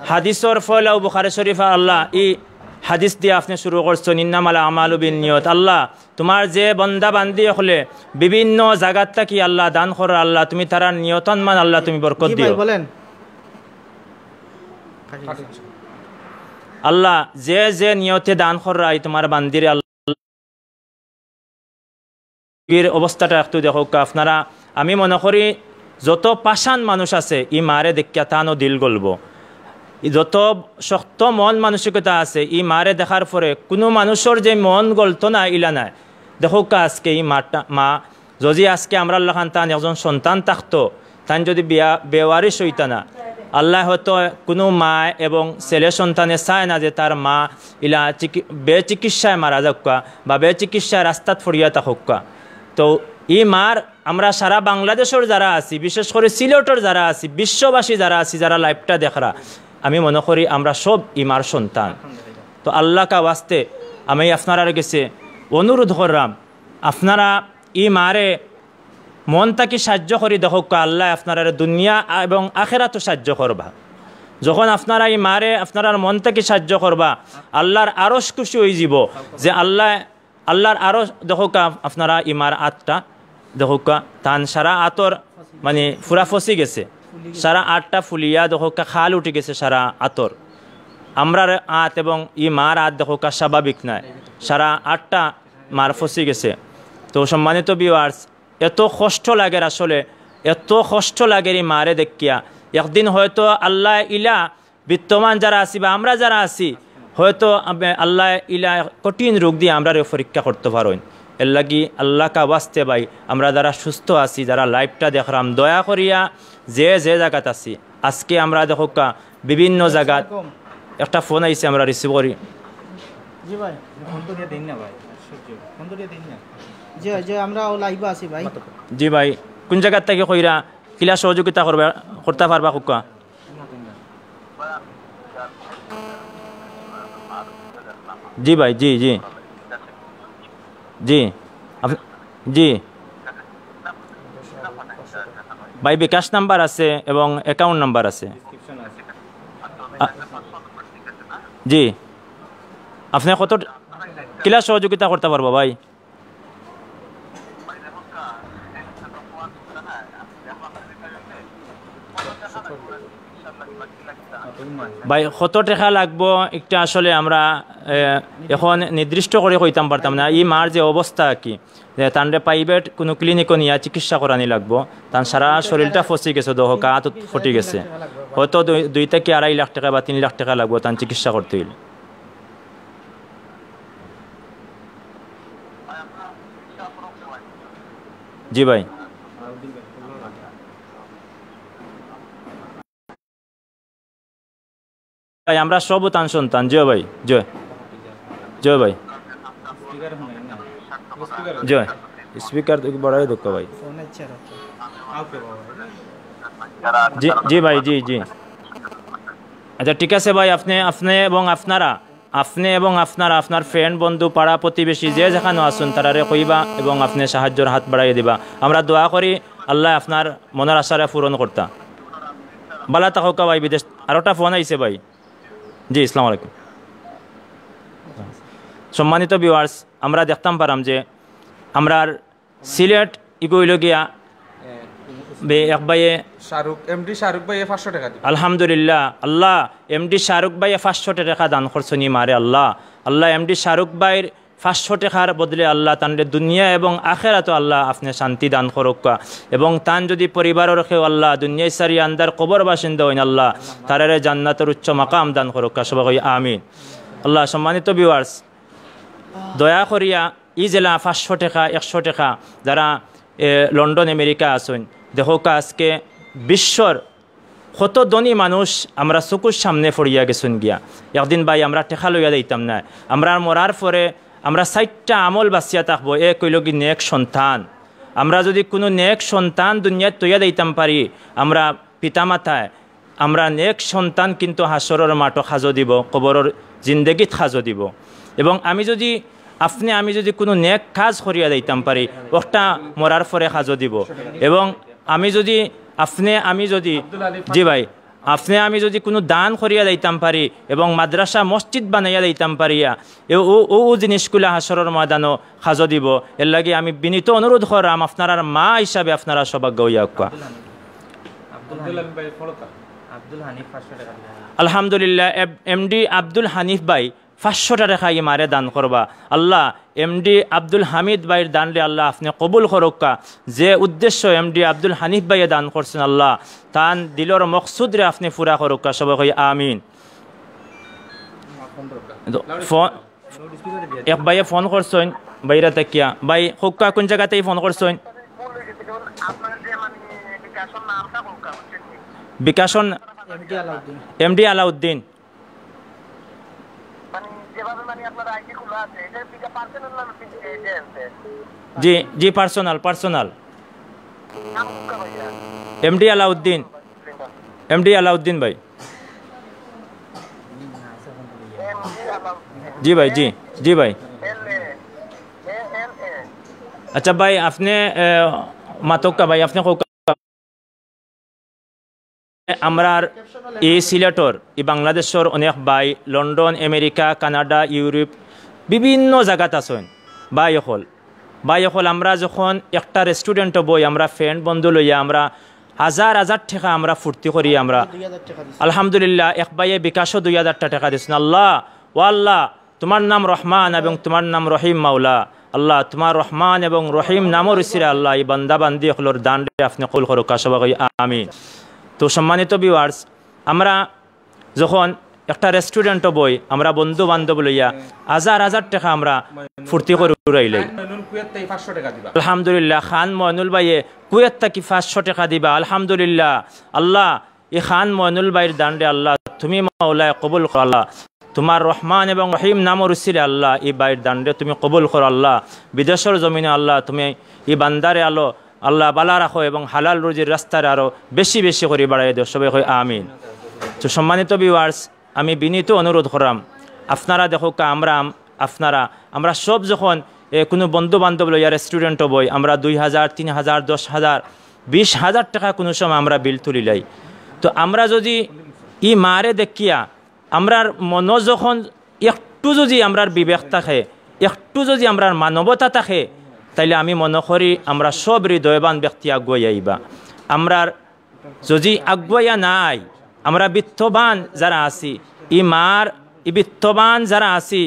হাদিসর ফয়লা বুখারী শরীফ, আল্লাহ হাদিস দিয়ে আপনি শুরু করছেন ইন্নামাল আমালু বিন্নিয়ত। আল্লাহ তোমার যে বন্দা বান্দি হলে বিভিন্ন জায়গাত থাকি আল্লাহ দান করো, আল্লাহ তুমি তারা নিয়তন মান আল্লাহ তুমি বরকত দিও। বলেন আল্লাহ যে যে নিয়তে দান করাই তোমার বান্দিরে আল্লাহ অবস্থাটা একটু দেখো আপনারা। আমি মনে করি যত পাষাণ মানুষ আছে ই মারে দেখিয়া তানো দিল গলব, যত শক্ত মন মানসিকতা আছে ই মারে দেখার পরে কোনো মানুষের যে মন গলত না ইলা নাই। দেখো আজকে এই মা যদি আজকে আমরা লাখান তান একজন সন্তান থাকতো, তান যদি বেওয়ারিশ হইতা না, আল্লাহ হয়তো কোনো মা এবং ছেলে সন্তানে চায় না যে তার মা ইলা বেচিকিৎসায় মারা যাক্কা বা বেচিকিৎসায় রাস্তাত ফরিয়া থাকা। তো ই মার আমরা সারা বাংলাদেশের যারা আছি, বিশেষ করে সিলেটের যারা আছি, বিশ্ববাসী যারা আছি, যারা লাইভটা দেখরা, আমি মনে করি আমরা সব ইমার সন্তান। তো আল্লাহ কা ওয়াস্তে আমি আপনারা গেছে অনুরোধ করলাম, আপনারা ই মারে মন তাকে সাহায্য করি দেখো আল্লাহ আপনারা দুনিয়া এবং আখেরাতো সাহায্য করবা। যখন আপনারা ই মারে আপনার মন থেকে সাহায্য করবা, আল্লাহর আরশ খুশি হয়ে যাব যে আল্লাহর আরশ দেখো আপনারা ইমার আটটা দেখো তান সারা আতর মানে ফুরা ফসি গেছে, সারা আটটা ফুলিয়া দেখো খাল উঠে গেছে সারা আতর। আমরার আত এবং ই মার আত দেখো স্বাভাবিক নয়, সারা আটটা মার ফসি গেছে। তো সম্মানিত ভিউয়ার্স, এত কষ্ট লাগে, আসলে এত কষ্ট লাগে এই মারে দেখিয়া। একদিন হয়তো আল্লাহ ইলা বিত্তমান যারা আছি বা আমরা যারা আছি, হয়তো আল্লাহ ইলা কঠিন রোগ দিয়ে আমরা পরীক্ষা করতে পারেন। এর লাগি আল্লাহ কা ওয়াস্তে ভাই, আমরা যারা সুস্থ আছি, যারা লাইভটা দেখলাম, দয়া করিয়া যে জায়গাত আছি, আজকে আমরা দেখো বিভিন্ন জায়গাত একটা ফোন আইছে আমরা রিসিভ করি। জি ভাই, জি আমরা লাইভ আছি ভাই। জি ভাই, কোন জায়গার থেকে কইরা কিলা সহযোগিতা করতে পারবা কুকা? জি ভাই, জি জি জি জি ভাই, বিকাশ নাম্বার আছে এবং অ্যাকাউন্ট নাম্বার আছে। জি, আপনি কত কিলা সহযোগিতা করতে পারবো ভাই? ভাই কত টাকা লাগবো একটা আসলে আমরা এখন নির্দিষ্ট করে কইতাম পারতাম না। ই মার যে অবস্থা কি, তানরে প্রাইভেট কোনো ক্লিনিকও নিয়ে চিকিৎসা করানি লাগবো। তার সারা শরীরটা ফসি গেছে, দহ কাত ফটি গেছে, হয়তো 2 থেকে 2.5 লাখ টাকা বা 3 লাখ টাকা লাগবো তার চিকিৎসা করতে হইলে। জি ভাই, ভাই আমরা সব তান সন্তান। জয় ভাই, জয় জয় ভাই, জয় স্পিকার বড়াই দোক ভাই। জি জি ভাই, জি জি আচ্ছা ঠিক আছে ভাই। আপনি এবং আপনারা আপনার ফ্রেন্ড বন্ধু পাড়া প্রতিবেশী যে যেখানে আসুন তারারে কইবা এবং আপনি সাহায্যের হাত বাড়াইয়ে দিবা। আমরা দোয়া করি আল্লাহ আপনার মনের আশারে পূরণ করতা। বালা থাকা ভাই। বিদেশ আরোটা ফোন আইছে ভাই। জি, আসসালামু আলাইকুম। সম্মানিত ভিউয়ার্স, আমরা দেখতাম পারাম যে আমরা সিলেট ইগইল গিয়া এক ভাইয়ে এমডি শাহরুখ ভাই 500 টাকা দিবেন। আলহামদুলিল্লাহ, আল্লাহ এমডি শাহরুখ ভাই 500 টাকা দান করছেন মারে। আল্লাহ এমডি শাহরুখ ভাইয়ের 500 টাকার বদলে আল্লাহ তানরে দুনিয়া এবং আখেরাতে আল্লাহ আপনি শান্তি দান করুক এবং তান যদি পরিবারের রেখেও আল্লাহ দুনিয়ায় সারি আন্দার কবর বাসিন্দা হইন আল্লাহ তারারে জান্নাতের উচ্চ মাকাম দান করুক। সবাই আমিন। আল্লাহ সম্মানিত ভিউয়ার্স, দয়া করিয়া ই জেলা 500 টাকা 100 টাকা যারা লন্ডন আমেরিকা আসুন, দেখো আজকে বিশ্বর কত ধনী মানুষ আমরা চকুর সামনে পড়িয়া গেছুন গিয়া। একদিন ভাই আমরা টেকা লইয়া দিতাম না, আমরা মরার পরে আমরা 4টা আমল বাঁচিয়া থাকবো। এক কইল কি নেক সন্তান। আমরা যদি কোনো নেক সন্তান দুনিয়াত তৈয়া দিতাম পারি, আমরা পিতামাতায় আমরা নেক সন্তান কিন্তু হাসরের মাঠও সাজো দিব, কবরের জিন্দগিত সাজো দিব। এবং আমি যদি কোনো নেক কাজ করিয়া দিতাম পারি, ওটা মরার পরে সাজো দিব। এবং আমি যদি জি ভাই, আপনি আমি যদি কোনো দান করিয়া দিতাম পারি এবং মাদ্রাসা মসজিদ বানাইয়া দিতাম পারিয়া ও জিনিসগুলো হাসরের ময়দানও সাজো দিব। এর লাগে আমি বিনীত অনুরোধ করাম আপনার মা হিসাবে আপনারা সৌভাগ্য হইয়া কোয়া। আলহামদুলিল্লাহ এমডি আব্দুল হানিফ ভাই 500 টাকা ই মারে দান করবা। আল্লাহ এমডি আব্দুল হামিদ ভাইয়ের দানরে আল্লাহ আপনি কবুল করক্কা। যে উদ্দেশ্য এমডি আব্দুল হানিফ ভাইয়ে দান করছেন আল্লাহ তান দিলর মকসুদরে আপনি পুরা করক্কা। সবাই কই আমিন। এক ভাইয়ে ফোন করছেন বাইরা তাকিয়া। ভাই হক্কা কোন জায়গাতেই ফোন করছেন? বিকাশন এমডি আলাউদ্দিন। জি জি পার্সোনাল এমডি আলাউদ্দিন ভাই। জি ভাই জি ভাই। আচ্ছা ভাই আপনি মাতক্কা ভাই আপনি আমরার এই সিলেটর এই বাংলাদেশের অনেক ভাই লন্ডন আমেরিকা কানাডা ইউরোপ বিভিন্ন জায়গাত আছেন ভাই হল আমরা যখন একটা রেস্টুরেন্ট বই আমরা ফ্রেন্ড বন্ধু লইয়া আমরা হাজার টাকা আমরা ফুর্তি করি আমরা আলহামদুলিল্লাহ এক ভাইয়ে বিকাশও 2000 টাকা দিচ্ছেন। আল্লাহ ও আল্লাহ তোমার নাম রহমান এবং তোমার নাম রহিম মাওলা। আল্লাহ তোমার রহমান এবং রহিম নামও রসিরে আল্লাহ এই বান্দা বান্দি হলোর দান আপনি কবুল করো সবাই আমিন। তো সম্মানিত ভিউয়ার্স আমরা যখন একটা রেস্টুরেন্ট বই আমরা বন্ধু বান্ধব লইয়া হাজার টাকা আমরা ফুর্তি করে উড়াইলাই। আলহামদুলিল্লাহ খান ময়নুল ভাইয়ে কুয়েত থাকি 500 টাকা দিবা। আলহামদুলিল্লাহ আল্লাহ এই খান ময়নুল ভাইয়ের দান্ডে আল্লাহ তুমি মাওলায় কবুল করো। আল্লাহ তোমার রহমান এবং রহিম নাম রসিলে আল্লাহ এই বাইর দান্ডে তুমি কবুল করো। আল্লাহ বিদেশের জমিনে আল্লাহ তুমি এই বান্দারে আল্লাহ বালা রাখো এবং হালাল রুজির রাস্তার আরো বেশি করে বাড়াই দেও সবাই কই আমিন। তো সম্মানিত ভিউয়ার্স আমি বিনীত অনুরোধ করাম আপনারা দেখো আমরা সব যখন কোনো বন্ধু বান্ধব লইয়া রেস্টুরেন্ট বই আমরা 2000 3000 10,000 20,000 টাকা কোনো সময় আমরা বিল তুলিলাই। তো আমরা যদি ই মারে দেখিয়া আমরার মন যখন একটু যদি আমরার বিবেক থাকে একটু যদি আমরার মানবতা থাকে তাইলে আমি মনে করি আমরা সব হৃদয়বান ব্যক্তি আগুয়াই আইবা। আমরার যদি আগুয়াইয়া নাই আমরা বিত্তবান যারা আছি ই বিত্তবান যারা আছি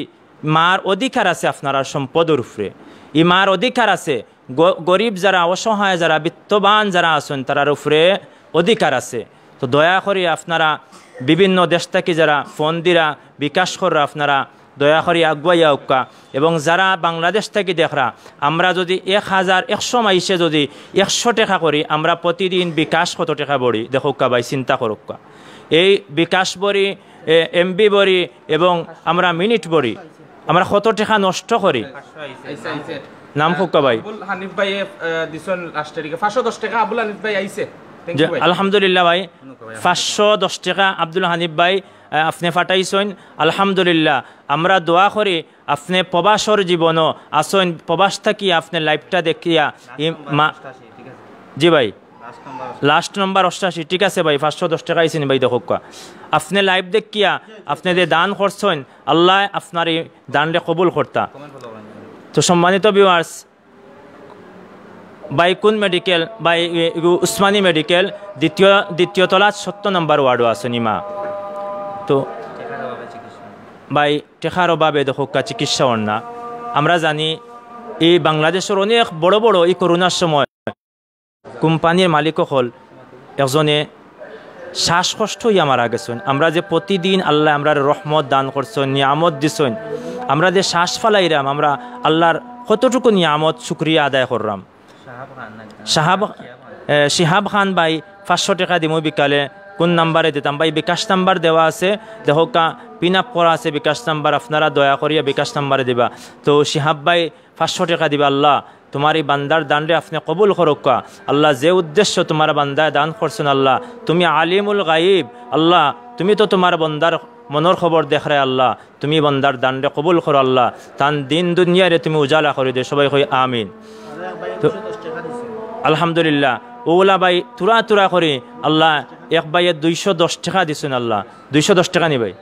মার অধিকার আছে আপনারা সম্পদের উপরে ই মার অধিকার আছে। গরিব যারা অসহায় যারা বিত্তবান যারা আছেন তারার উপরে অধিকার আছে। তো দয়া করে আপনারা বিভিন্ন দেশ থেকে যারা ফোন দিরা বিকাশ করা আপনারা দয়া করে আগুয়াইয়া উক্কা এবং যারা বাংলাদেশ থেকে দেখরা আমরা যদি 1100 মাইসে যদি 100 টাকা করি আমরা প্রতিদিন বিকাশ কত টাকা বড়ি দেখুকা ভাই চিন্তা করুকা। এই বিকাশ বড়ি এমবি বড়ি এবং আমরা মিনিট বড়ি আমরা কত টাকা নষ্ট করি নাম হুক্কা ভাই। হানিফ ভাই দিছেন লাস্টের 510 টাকা আবুল হানিফ ভাই আইছে। আলহামদুলিল্লাহ ভাই 510 টাকা আব্দুল হানিফ ভাই আপনি ফাটাইছেন আলহামদুলিল্লাহ। আমরা দোয়া করি আপনি প্রবাসর জীবনও আসেন প্রবাস থাকি আপনি লাইফটা দেখিয়া জি ভাই লাস্ট নম্বর 88 ঠিক আছে ভাই 510 টাকা আইছেন ভাই দেখো আপনি লাইভ দেখিয়া আপনি যে দান করছেন আল্লাহ আপনার এই দানরে কবুল করতা। তো সম্মানিত ভিউয়ার্স বাইকুন মেডিকেল বাই উসমানী মেডিকেল দ্বিতীয় তলাত 70 নম্বর ওয়ার্ডও আছে নিমা। তো বাই টেকার অভাবে দেখো চিকিৎসা না আমরা জানি এই বাংলাদেশের অনেক বড় এই করোনার সময় কোম্পানির মালিক হল একজনে শ্বাসকষ্ট হইয়া মারা গেছেন। আমরা যে প্রতিদিন আল্লাহ আমরা রহমত দান করছেন নিয়ামত দিছেন আমরা যে শ্বাস ফালাইরাম আমরা আল্লাহর কতটুকু নিয়ামত শুক্রিয়া আদায় করলাম। শিহাব খান ভাই 500 টাকা দিমু বিকালে কোন নাম্বারে দিতাম ভাই বিকাশ নাম্বার দেওয়া আছে দেখো পিন আপ করা আছে বিকাশ নাম্বার আপনারা দয়া করিয়া বিকাশ নাম্বারে দিবা। তো শিহাব ভাই 500 টাকা দিবা। আল্লাহ তোমার এই বান্দার দানরে আপনি কবুল করক্কা। আল্লাহ যে উদ্দেশ্য তোমার বান্দায় দান করছেন আল্লাহ তুমি আলিমুল গাইব আল্লাহ তুমি তো তোমার বান্দার মনের খবর দেখ রে আল্লাহ তুমি বান্দার দানরে কবুল করো আল্লাহ তান দিন দুনিয়ারে তুমি উজালা করে দে সবাই কই আমিন। তো আলহামদুলিল্লাহ ওলা ভাই তুরা করি আল্লাহ এক ভাইয়ে 210 টাকা দিছেন আল্লাহ, 210 টাকা নি ভাই,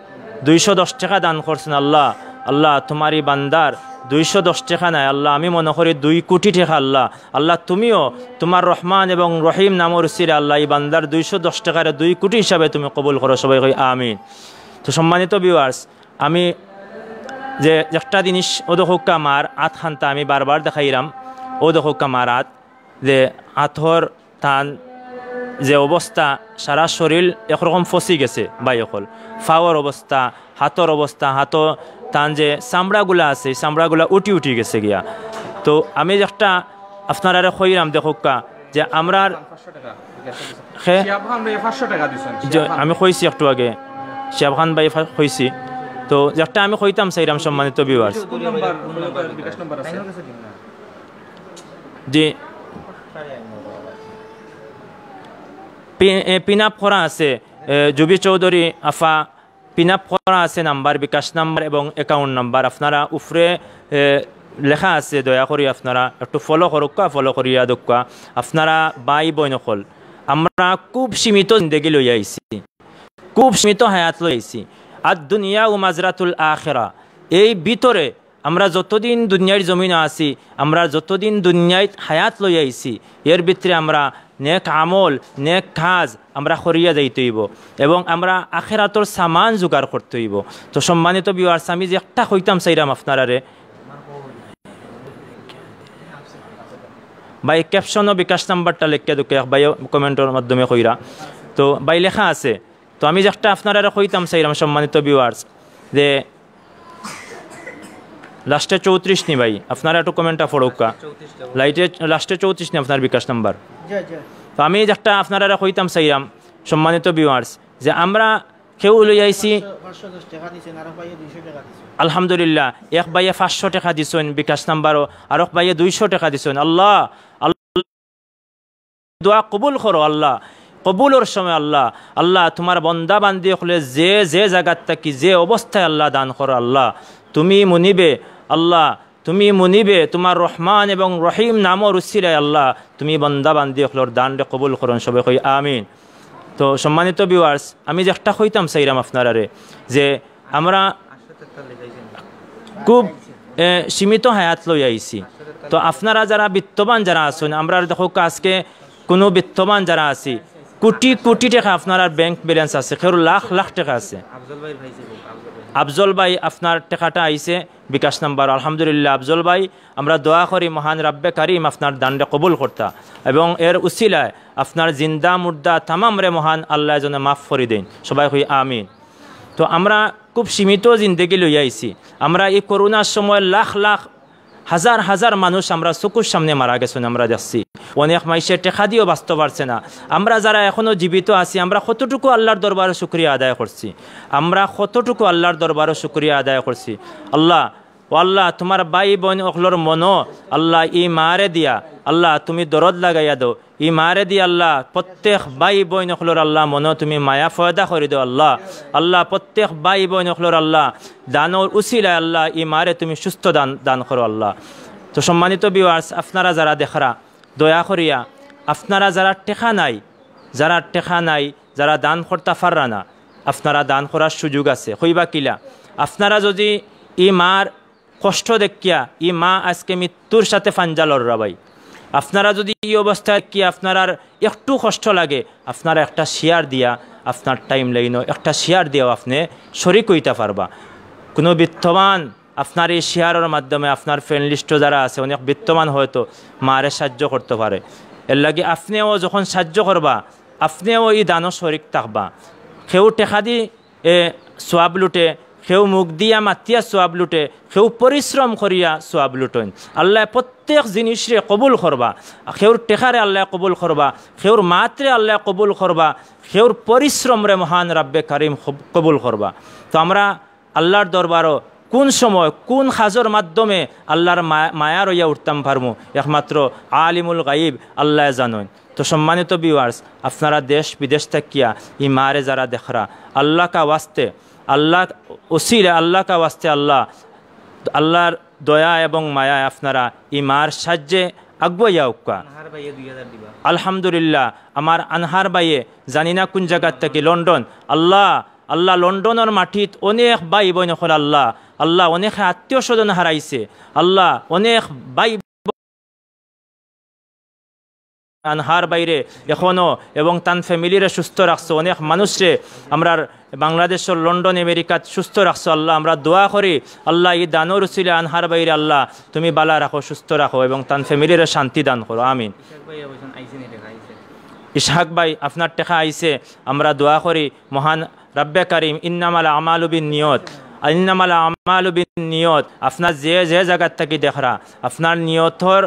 210 টাকা দান করছেন আল্লাহ। আল্লাহ তোমারই বান্দার 210 টাকা নাই আল্লাহ, আমি মনে করি 2 কোটি টাকা আল্লাহ। আল্লাহ তুমিও তোমার রহমান এবং রহিম নামর উসিলে আল্লাহ এই বান্দার 210 টাকার 2 কোটি হিসাবে তুমি কবুল করো, সবাই কই আমিন। তো সম্মানিত ভিউয়ার্স, আমি যে একটা জিনিস ও দেখো আমার আত খানতা আমি বারবার দেখাইলাম, ও দেখো আমার আত যে আথর টান যে অবস্থা, সারা শরীর একরকম ফসি গেছে বাই অকল, ফাওয়ার অবস্থা, হাতর অবস্থা, হাতর টান যে চামড়াগুলা আছে চামড়াগুলা উঠি উঠি গেছে গিয়া। তো আমি একটা আপনারা কইরাম দেখোকা যে আমরা আমি কইছি একটু আগে শিয়াব খান ভাই কইছি, তো একটা আমি কইতাম চাইরাম সম্মানিত ভিউয়ার্স যে পিনাপ করা আছে জুবি চৌধুরী আফা, পিনাপ করা আছে নাম্বার, বিকাশ নাম্বার এবং অ্যাকাউন্ট নাম্বার আপনারা উপরে লেখা আছে, দয়া করি আপনারা একটু ফলো করুকা, ফলো করিয়া দোকা। আপনারা বাই বই নকল আমরা খুব সীমিত জিন্দগি লই আইছি, খুব সীমিত হায়াত লই আইছি। আর দুনিয়া ও মাজরাতুল আখিরা, এই ভিতরে আমরা যতদিন দুনিয়ার জমিন আছি, আমরা যতদিন দুনিয়ায় হায়াত লই আইছি, এর ভিতরে আমরা নেক আমল নেক কাজ আমরা করিয়া যাইতে হইব এবং আমরা আখিরাতর সামান জোগাড় করতে হইব। তো সম্মানিত ভিউয়ার্স, আমি যে একটা কইতাম চাইরাম আপনারারে ভাই ক্যাপশন ও বিকাশ নাম্বারটা লিখে দুকে ভাই কমেন্টের মাধ্যমে কইরা, তো ভাই লেখা আছে। তো আমি যে একটা আপনারা কইতাম চাইরাম সম্মানিত ভিউয়ার্স যে লাস্টে 34 নি ভাই, আপনারা একটু কমেন্টটা পড়ুকা, লাইটে লাস্টে 34 নি আপনার বিকাশ নাম্বার। তো আমি একটা আপনারা কইতাম চাইরাম সম্মানিত ভিউয়ার্স যে আমরা কেউ লই আইছি আলহামদুলিল্লাহ, এক ভাইয়ে 500 টাকা দিছেন বিকাশ নাম্বারও, আর এক ভাইয়ে 200 টাকা দিছেন। আল্লাহ আল্লাহ দোয়া কবুল করো আল্লাহ, কবুলের সময় আল্লাহ, আল্লাহ তোমার বন্দা বান্দি হলে যে যে জায়গার থাকি যে অবস্থায় আল্লাহ দান করো আল্লাহ, তুমি মুনিবে আল্লাহ, তুমি মুনিবে তোমার রহমান এবং রহিম নামর উসিলায় আল্লাহ তুমি বন্দা বান্দি হলোর দানরে কবুল করুন, সবাই কই আমিন। তো সম্মানিত ভিউয়ার্স, আমি যে একটা কইতাম চাইরাম আপনারারে যে আমরা খুব সীমিত হায়াত লই আইছি। তো আপনারা যারা বিত্তবান যারা আছেন, আমরা দেখো আজকে কোনো বিত্তবান যারা আছি কোটি কোটি টাকা আপনার ব্যাংক ব্যালেন্স আছে, কেউ লাখ লাখ টাকা আছে। আফজল ভাই আপনার টাকাটা আইছে বিকাশ নাম্বার, আলহামদুলিল্লাহ আফজল ভাই, আমরা দোয়া করি মহান রাব্বে কারিম আপনার দানটা কবুল করতা এবং এর উসিলায় আপনার জিন্দা মুর্দা তামাম রে মহান আল্লাহ যেন মাফ করে দেন, সবাই কই আমিন। তো আমরা খুব সীমিত জিন্দগি লই আইছি, আমরা এই করোনার সময় লাখ লাখ হাজার হাজার মানুষ আমরা চকুর সামনে মারা গেছেন, আমরা দেখছি অনেক মাইসের টেকা দিয়েও বাঁচতে পারছে না। আমরা যারা এখনও জীবিত আছি আমরা কতটুকু আল্লাহর দরবারে শুকরিয়া আদায় করছি, আমরা কতটুকু আল্লাহর দরবারে শুকরিয়া আদায় করছি। আল্লাহ ও আল্লাহ তোমার ভাই বোন অকলর মনো আল্লাহ ই মারে দিয়া আল্লাহ তুমি দরদ লাগাইয়া দো, ই মারে দিয়া আল্লাহ প্রত্যেক ভাই বোন অকলর আল্লাহ মনো তুমি মায়া ফয়দা করে দো আল্লাহ, আল্লাহ প্রত্যেক ভাই বোন অকলর আল্লাহ দানোর উসিলায় আল্লাহ ই মারে তুমি সুস্থ দান করো আল্লাহ। তো সম্মানিত ভিউয়ার্স, আপনারা যারা দেখরা দয়া করিয়া আপনারা যারা টেকা নাই, যারা টেকা নাই, যারা দান করতে পাররা না, আপনারা দান করার সুযোগ আছে। কইবা কিলা, আপনারা যদি ই মার কষ্ট দেখিয়া ই মা আজকে মৃত্যুর সাথে ফাঞ্জালর রাবাই, আপনারা যদি এই অবস্থায় কি আপনার একটু কষ্ট লাগে, আপনারা একটা শেয়ার দিয়া আপনার টাইম লাইন একটা শেয়ার দিয়েও আপনি শরিক হইতে পারবা। কোনো বিত্তবান আপনার এই শেয়ারের মাধ্যমে আপনার ফ্রেন্ড লিস্টও যারা আছে অনেক বিত্তমান হয়তো মারে সাহায্য করতে পারে, এর লাগে আপনিও যখন সাহায্য করবা আপনিও এই দানও শরিক থাকবা। কেউ টেকা দি সোয়াব লুটে, কেউ মুখ দিয়া মাতিয়া সোয়াব লুটে, কেউ পরিশ্রম করিয়া সোয়াব লুটেন। আল্লাহ প্রত্যেক জিনিসরে কবুল করবা, কেউর টেকারে আল্লাহ কবুল করবা, কেউর মাত্রে আল্লাহ কবুল করবা, কেউর পরিশ্রমরে মহান রাব্বে কারিম কবুল করবা। তো আমরা আল্লাহর দরবারও কোন সময় কোন খাজর মাধ্যমে আল্লাহর মায়া রইয়া উঠতাম পারমু একমাত্র আলিমুল গাইব আল্লাহ জানেন। তো সম্মানিত ভিউয়ার্স, আপনারা দেশ বিদেশ থাকিয়া ই মারে যারা দেখরা আল্লাহ কা ওয়াস্তে, আল্লাহ ওসিলে আল্লাহ কা ওয়াস্তে, আল্লাহর দয়া এবং মায়ায় আপনারা ই মার সাহায্যে আগুয়া উক্কা আলহামদুলিল্লাহ আমার আনহার বাইয়ে জানি না কোন জায়গার থেকে লন্ডন আল্লাহ আল্লাহ লন্ডনের মাটিত অনেক বাই বোন হল আল্লাহ আল্লাহ অনেক আত্মীয় স্বজন হারাইছে আল্লাহ অনেক বাই আনহার বাইরে এখনো এবং তান ফ্যামিলিরে সুস্থ রাখছো অনেক মানুষরে আমরা বাংলাদেশের লন্ডন আমেরিকাত সুস্থ রাখছো আল্লাহ আমরা দোয়া করি আল্লাহ এই দানোর উসিলে আনহার বাইরে আল্লাহ তুমি বালা রাখো সুস্থ রাখো এবং তান ফ্যামিলিরে শান্তি দান করো আমিন ইসহাক ভাই আপনার টেকা আইছে আমরা দোয়া করি মহান রাব্বে কারিম ইন্নামাল আমালু বিন নিয়ত ইন্নামাল আমালু বিন নিয়ত আপনার যে যে জায়গার থাকি দেখরা আপনার নিয়তর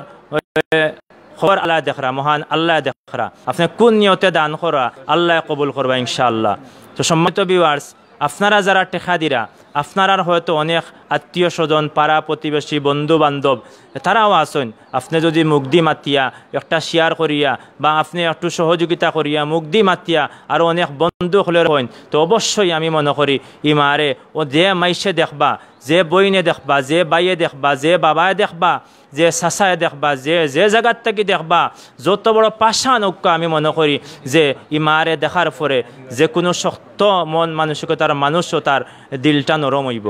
খবর আল্লাহ দেখরা মহান আল্লাহ দেখরা আপনি কোন নিয়তে দান করা আল্লাহ কবুল করবা ইনশাআল্লাহ তো সম্মানিত ভিউয়ার্স আপনারা যারা টেকা দিরা আপনার হয়তো অনেক আত্মীয় স্বজন পাড়া প্রতিবেশী বন্ধু বান্ধব তারাও আসেন আপনি যদি মুগ্ধি মাতিয়া একটা শেয়ার করিয়া বা আপনি একটু সহযোগিতা করিয়া মুগ্ধি মাতিয়া আর অনেক বন্ধু হলে হইন তো অবশ্যই আমি মনে করি ইমারে ও যে মাইসে দেখবা যে বইনে দেখবা যে বাইয়ে দেখবা যে বাবায় দেখবা যে চাচায় দেখবা যে যে জায়গার থেকে দেখবা যত বড় পাশা নৌকা আমি মনে করি যে ইমারে দেখার পরে যে কোনো শক্ত মন মানসিকতার মানুষও তার দিলটা নরম হইব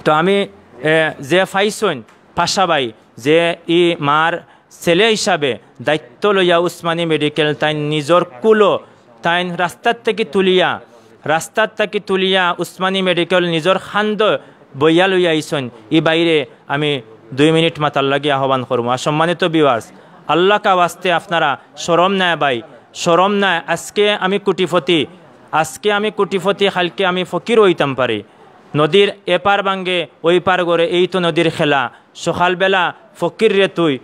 তো আমি যে ফাইসন পাশাবাই যে ই মার ছেলে হিসাবে দায়িত্ব লইয়া উসমানী মেডিকেল তাই নিজর কুলো তাই রাস্তার থেকে তুলিয়া উসমানী মেডিকেল নিজর খান্দ বইয়া লইয়া আইসন ই বাইরে আমি 2 মিনিট মাতার লাগি আহ্বান করবো আর সম্মানিত ভিউয়ার্স আল্লাহ কা ওয়াস্তে আপনারা শরম নেয় ভাই শরম নেয় আজকে আমি কুটিপতি কালকে আমি ফকির হইতাম পারি নদীর এপার ভাঙ্গে ওই পার করে এই তো নদীর খেলা সকালবেলা ফকির রে তুই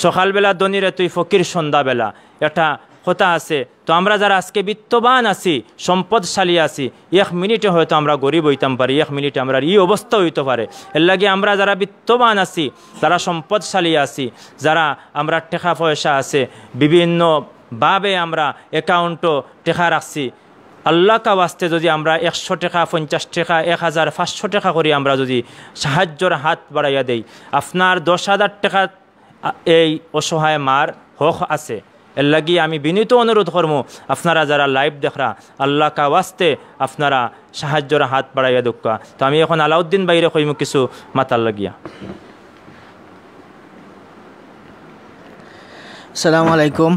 সকালবেলা ধনী রে তুই ফকির সন্ধ্যাবেলা এটা কথা আছে তো আমরা যারা আজকে বিত্তবান আছি সম্পদশালী আছি 1 মিনিটে হয়তো আমরা গরিব হইতাম পারি 1 মিনিটে আমরা এই অবস্থা হইতে পারে এর লাগে আমরা যারা বিত্তবান আছি যারা সম্পদশালী আছি যারা আমরা টাকা পয়সা আছে বিভিন্নভাবে আমরা অ্যাকাউন্টও টাকা রাখছি আল্লাহ কা ওয়াস্তে যদি আমরা 100 টাকা 50 টাকা 1500 টাকা করে আমরা যদি সাহায্যর হাত বাড়াইয়া দেই আপনার 10,000 টাকা এই অসহায় মার হক আছে এর লাগি আমি বিনীত অনুরোধ করবো আপনারা যারা লাইভ দেখরা আল্লাহ কা ওয়াস্তে আপনারা সাহায্যর হাত বাড়াইয়া দোকা তো আমি এখন আলাউদ্দিন বাইরে কইম কিছু মাতার লাগিয়া আসসালামু আলাইকুম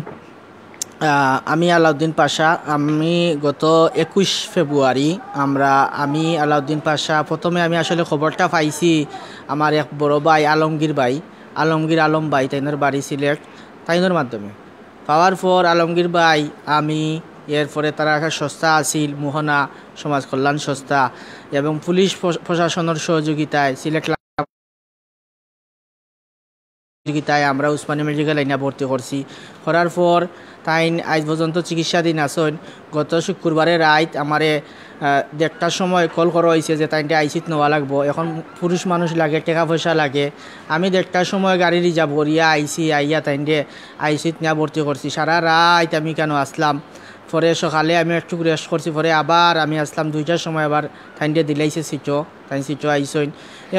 আমি আলাউদ্দিন পাশা আমি গত 21 ফেব্রুয়ারি আমি আলাউদ্দিন পাশা প্রথমে আমি আসলে খবরটা পাইছি আমার এক বড় ভাই আলমগীর আলম ভাই তাইনের বাড়ি সিলেট তাইনের মাধ্যমে পাওয়ার পর আলমগীর ভাই আমি এরপরে তারা একটা সংস্থা আছিল মোহনা সমাজ কল্যাণ সংস্থা এবং পুলিশ প্রশাসনের সহযোগিতায় সিলেট সহযোগিতায় আমরা উসমানী মেডিকেল লাইনে ভর্তি করার পর তাই আজ পর্যন্ত চিকিৎসাধীন আসেন গত শুক্রবারে রাত আমারে 1টার সময় কল করা হয়েছে যে তাইনটা আইসিত নেওয়া লাগবো এখন পুরুষ মানুষ লাগে টাকা পয়সা লাগে আমি 1টার সময় গাড়ি রিজার্ভ করিয়া আইয়া তাইনটে আইসিত নিয়ে ভর্তি করছি সারা রাত আমি কেন আসলাম পরে সকালে আমি একটু রেস্ট করছি পরে আবার আমি আসলাম 2টার সময় আবার তাইনটে দিলাইছে সিটো আইসইন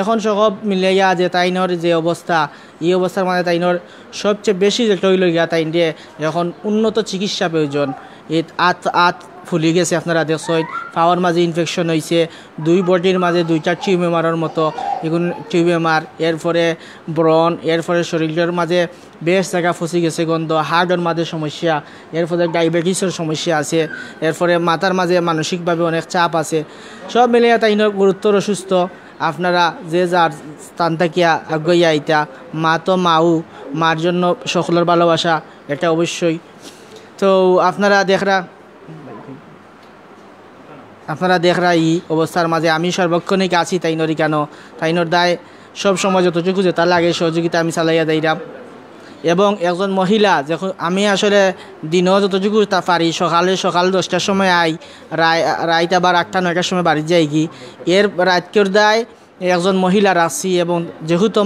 এখন সব মিলাইয়া যে তাইনর যে অবস্থা এই অবস্থার মানে তাইনর সবচেয়ে বেশি যেটা হইল গিয়া তাইনটে এখন উন্নত চিকিৎসা প্রয়োজন এই আত ফুলি গেছে আপনারা দেখছেন পাওয়ার মাঝে ইনফেকশন হয়েছে 2 বডির মাঝে 2টা টিউমারের মতো এগুন টিউমার এরপরে ব্রন এরপরে শরীরের মাঝে বেশ জায়গা ফসি গেছে গন্ধ হার্টের মাঝে সমস্যা এরপরে ডায়াবেটিসের সমস্যা আছে এরপরে মাথার মাঝে মানসিকভাবে অনেক চাপ আছে সব মিলিয়ে তাইনর গুরুত্বর অসুস্থ আপনারা যে যার স্থান থাকিয়া আগুয়া আইতা মা তো মার জন্য সকলের ভালোবাসা এটা অবশ্যই তো আপনারা দেখরা এই অবস্থার মাঝে আমি সর্বক্ষণিক আছি তাইনরই কেন তাইনর দায় সব সময় যতটুকু যে তার লাগে সহযোগিতা আমি চালাইয়া দিলাম এবং একজন মহিলা যখন আমি আসলে দিনও যতটুকু তা পারি সকাল 10টার সময় রাইত আবার 8টা 9টার সময় বাড়ি যাই কি এর রাতকের দায় একজন মহিলা রাখছি এবং যেহেতু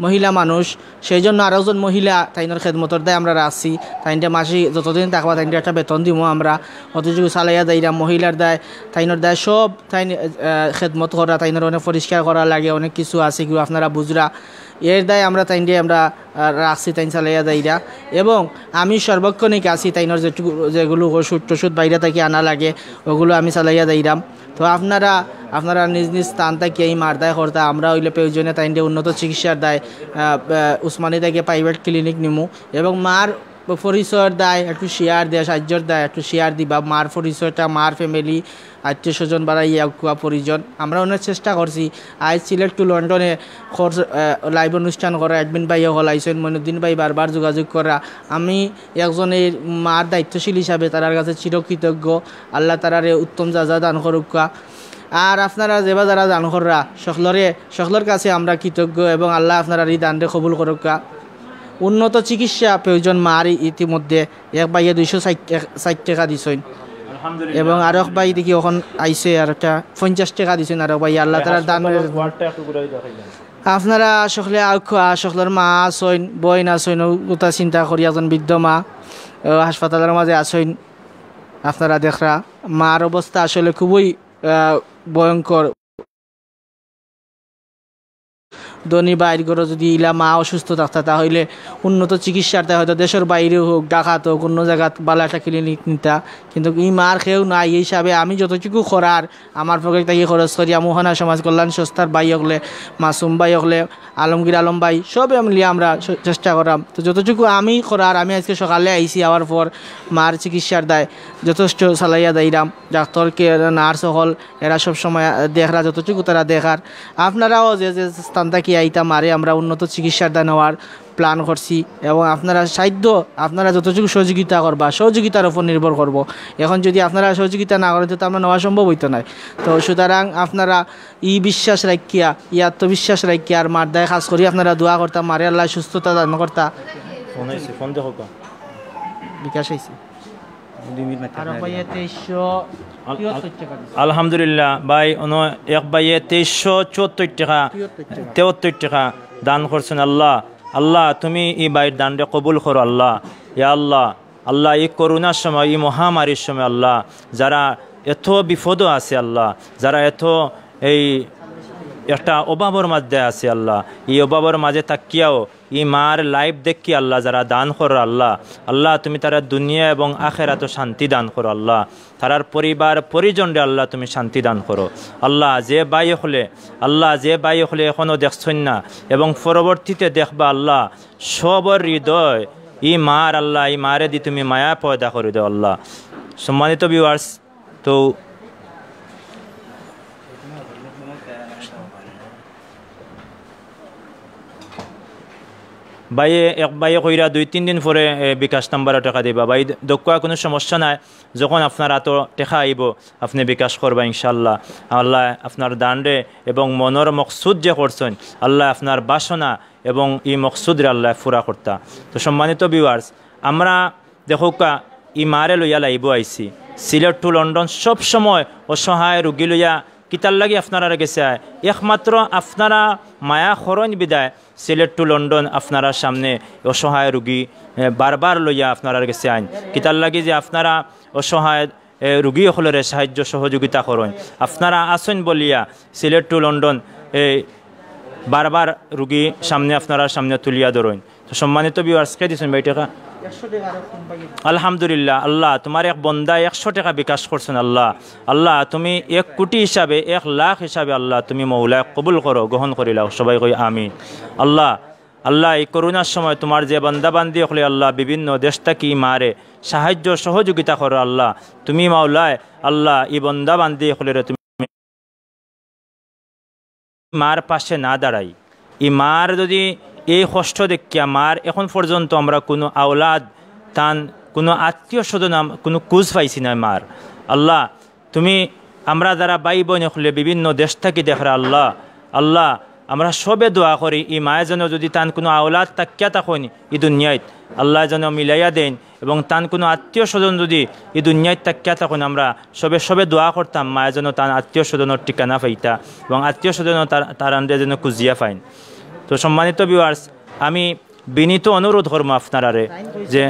মহিলা মানুষ সেই জন্য আর একজন মহিলা তাইনের খেদমতর দায় আমরা রাখছি তাইনটা মাসি যতদিন থাকবা তাইনটা একটা বেতন দিব আমরা অতটুকু চালাইয়া যাইরা মহিলার দায় তাইনের দায় সব তাই খেদমত করা তাইনের অনেক পরিষ্কার করা লাগে অনেক কিছু আছে কি আপনারা বুঝরা এর দায় আমরা তাইনরে আমরা রাখছি তাইন চালাইয়া যাইরা এবং আমি সর্বক্ষণিক আছি তাইনের যেগুলো ওষুধ টষুধ বাইরে থেকে আনা লাগে ওগুলো আমি চালাইয়া যাইরাম। তো আপনারা নিজ নিজ স্থান থেকে এই মার দায় করতা আমরা হইলে প্রয়োজনে তাইনরে উন্নত চিকিৎসার দায় উসমানী থেকে প্রাইভেট ক্লিনিক নিমু এবং মার পরিচয়ের দায় একটু শেয়ার দেয়, সাহায্যর দায় একটু শেয়ার দিবা। মার পরিচয়টা মার ফ্যামিলি আত্মীয় স্বজন বাড়া কুয়া পরিজন আমরা অনেক চেষ্টা করছি। আজ সিলেট টু লন্ডনে লাইভ অনুষ্ঠান করা অ্যাডমিন ভাই হল আইসেন মইনুদ্দিন ভাই বারবার যোগাযোগ করা। আমি একজনের মার দায়িত্বশীল হিসাবে তার কাছে চিরকৃতজ্ঞ। আল্লাহ তারারে উত্তম যা দান করুকা। আর আপনারা যেবা যারা দান কররা সকলের কাছে আমরা কৃতজ্ঞ এবং আল্লাহ আপনারা এই দানরে কবুল করুকা। উন্নত চিকিৎসা প্রয়োজন মার ইতিমধ্যে এক বাইয়ে 260 টাকা দিছেন এবং আর এক বাই দেখি ওখান আইসে আর একটা 50 টাকা দিছেন আর ভাই আল্লাহ তাআলা দান আপনারা সকলের মা আসইন বইন আসইন ওটা চিন্তা করি একজন বৃদ্ধ মা হাসপাতালের মাঝে আসইন। আপনারা দেখরা মার অবস্থা আসলে খুবই ভয়ঙ্কর। ধনী বাইর করে যদি ইলা মা অসুস্থ থাকতা তাহলে উন্নত চিকিৎসার তাই হয়তো দেশের বাইরে হোক ডাকাত হোক অন্য জায়গাত বালা একটা ক্লিনিক নিতা, কিন্তু ই মার খেয়েও নাই। এই হিসাবে আমি যতটুকু করার আমার পকেট থেকে খরচ করি মোহনা সমাজ কল্যাণ সংস্থার ভাই হকলে মাসুম ভাই হকলে আলমগীর আলম ভাই সবে মিলিয়ে আমরা চেষ্টা করাম। তো যতটুকু আমি করার আমি আজকে সকালে আইসি আওয়ার পর মার চিকিৎসার দায় যথেষ্ট চালাইয়া দাইরাম। ডাক্তারকে নার্স হল এরা সবসময় দেখরা যতটুকু তারা দেখার। আপনারাও যে স্থান থেকে আইতা মারে আমরা উন্নত চিকিৎসার দায় নেওয়ার প্ল্যান করছি এবং আপনারা সাধ্য আপনারা যতটুকু সহযোগিতা করবা সহযোগিতার উপর নির্ভর করব। এখন যদি আপনারা সহযোগিতা না করেন তো আমরা নেওয়া সম্ভব হইতো না। তো সুতরাং আপনারা বিশ্বাস রাখিয়া আত্মবিশ্বাস রাখিয়া আর মার দায় খাস করি আপনারা দোয়া করতাম মারে আল্লাহ সুস্থতা দান করতা। বিকাশ আইছে আলহামদুলিল্লাহ ভাই এক বাইয়ে 2374 টাকা দান করছেন। আল্লাহ তুমি এই বাইর দানটা কবুল করো আল্লাহ। ইয়া আল্লাহ এই করোনার সময় এই মহামারীর সময় আল্লাহ যারা এত বিপদও আছে আল্লাহ, যারা এত এই একটা অভাবের মাঝে আছে আল্লাহ, এই অভাবের মাঝে থাকিয়াও ই মার লাইফ দেখি আল্লাহ যারা দান করো আল্লাহ তুমি তারা দুনিয়া এবং আখেরাতে শান্তি দান করো আল্লাহ। তারার পরিবার পরিজনরে আল্লাহ তুমি শান্তি দান করো আল্লাহ। যে বাই হলে এখনও দেখছেন না এবং পরবর্তীতে দেখবা আল্লাহ সবর হৃদয় ই মার আল্লাহ এই মারে দি তুমি মায়া পয়দা করে দাও আল্লাহ। সম্মানিত ভিউয়ার্স, তো বাইয়ে কইরা 2-3 দিন পরে বিকাশ নাম্বারে টাকা দিবা। ভাই দক্কা কোনো সমস্যা নাই, যখন আপনার হাতে টাকা আইব আপনি বিকাশ করবা ইনশাআল্লাহ। আল্লাহ আপনার দানরে এবং মনের মকসুদ যে করছেন আল্লাহ আপনার বাসনা এবং এই মকসুদরে আল্লাহ পুরা করতা। তো সম্মানিত ভিউয়ার্স, আমরা দেখোকা ই মারে লইয়া লাইব আইছি সিলেট টু লন্ডন সব সময় অসহায় রুগী লইয়া কিতার লাগি আপনারা গেছে একমাত্র আপনারা মায়া খরণ বিদায় সিলেট টু লন্ডন আপনারা সামনে অসহায় রুগী বারবার লইয়া আপনারা গেছে আইন কিতার লাগি যে আপনারা অসহায় রুগী হলের সাহায্য সহযোগিতা করেন। আপনারা আসেন বলিয়া সিলেট টু লন্ডন বারবার রুগী সামনে আপনারা সামনে তুলিয়া ধরেন। তো সম্মানিত ভিউয়ার্স কে দিয়েছেন ভাই টাকা? আলহামদুলিল্লাহ আল্লাহ তোমার এক বন্দা 100 টাকা বিকাশ করছেন আল্লাহ তুমি 1 কোটি হিসাবে 1 লাখ হিসাবে আল্লাহ তুমি মৌলা কবুল করো, গ্রহণ করিলাও, সবাই কই আমিন। আল্লাহ এই করোনার সময় তোমার যে বান্দা বান্দি হলে আল্লাহ বিভিন্ন দেশ থেকে মারে সাহায্য সহযোগিতা করো আল্লাহ তুমি মাওলায় আল্লাহ এই বান্দা বান্দি হলে তুমি মার পাশে না দাঁড়াই, এই মার যদি এই কষ্ট দেখিয়া মার এখন পর্যন্ত আমরা কোনো আওলাদ তান কোনো আত্মীয় স্বজন কোনো কুজ পাইছি না মার আল্লাহ তুমি আমরা যারা ভাই বোন হলে বিভিন্ন দেশ থেকে দেখরা আল্লাহ আমরা সবে দোয়া করি এই মায়ের যেন যদি তান কোনো আওলাদ তাকিয়া থাকুন এই দুনিয়াত আল্লাহ যেন মিলাইয়া দেন এবং তান কোনো আত্মীয় স্বজন যদি এই দুনিয়াত তাকিয়া থাকুন আমরা সবে দোয়া করতাম মায়ের যেন তান আত্মীয় স্বজনের ঠিকানা পাইতা এবং আত্মীয় স্বজন তার আন্ডে যেন কুজিয়া পাইন। তো সম্মানিত ভিউয়ার্স, আমি বিনীত অনুরোধ করব আপনারারে যে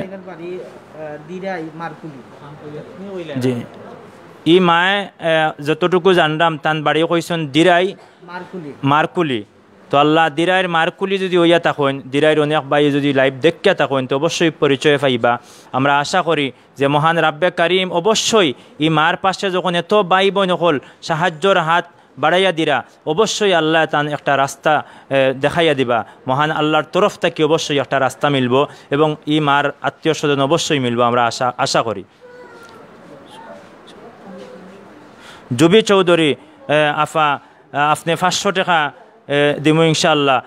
জি ই মায়ে যতটুকু জানলাম তান বাড়ি কইছেন দিরাই মারকুলি তো আল্লাহ দিরাইয়ের মারকুলি যদি হইয়া থাকেন, দিরাইয়ের অনেক ভাই যদি লাইভ দেখিয়া থাকেন তো অবশ্যই পরিচয় পাইবা। আমরা আশা করি যে মহান রাব্বে কারিম অবশ্যই এই মার পাশে যখন এত ভাই বোন হল সাহায্যর হাত বাড়াইয়া দিরা, অবশ্যই আল্লাহ তান একটা রাস্তা দেখাইয়া দিবা। মহান আল্লাহর তরফ থেকে অবশ্যই একটা রাস্তা মিলব এবং ই মার আত্মীয় স্বজন অবশ্যই মিলব, আমরা আশা করি। জুবি চৌধুরী আফা, আপনি 500 টাকা দিমু ইনশাআল্লাহ।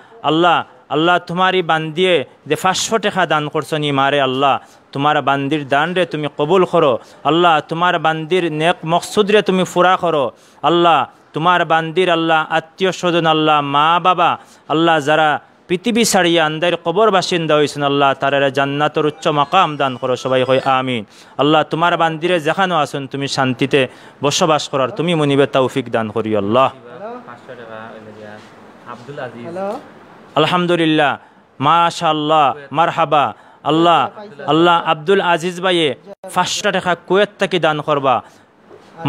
আল্লাহ তোমারই বান্দিয়ে যে 500 টাকা দান করছো নি মারে, আল্লাহ তোমার বান্দির দান রে তুমি কবুল করো। আল্লাহ তোমার বান্দির নেক মকসুদ রে তুমি ফুরা করো। আল্লাহ তোমার বান্দির আল্লাহ আত্মীয় স্বজন, আল্লাহ মা বাবা, আল্লাহ যারা পৃথিবী ছাড়িয়ে আন্দার কবর বাসিন্দা হয়েছেন, আল্লাহ তারা জান্নাতের উচ্চ মাকাম দান করো। সবাই হয় আমিন। আল্লাহ তোমার বান্দিরে যেখানেও আসুন তুমি শান্তিতে বসবাস করার তুমি মনিবে তৌফিক দান করি আল্লাহ। আলহামদুলিল্লাহ, মাশাআল্লাহ, মারহাবা। আল্লাহ আব্দুল আজিজ ভাইয়ে 500 টাকা কুয়েত থেকে দান করবা।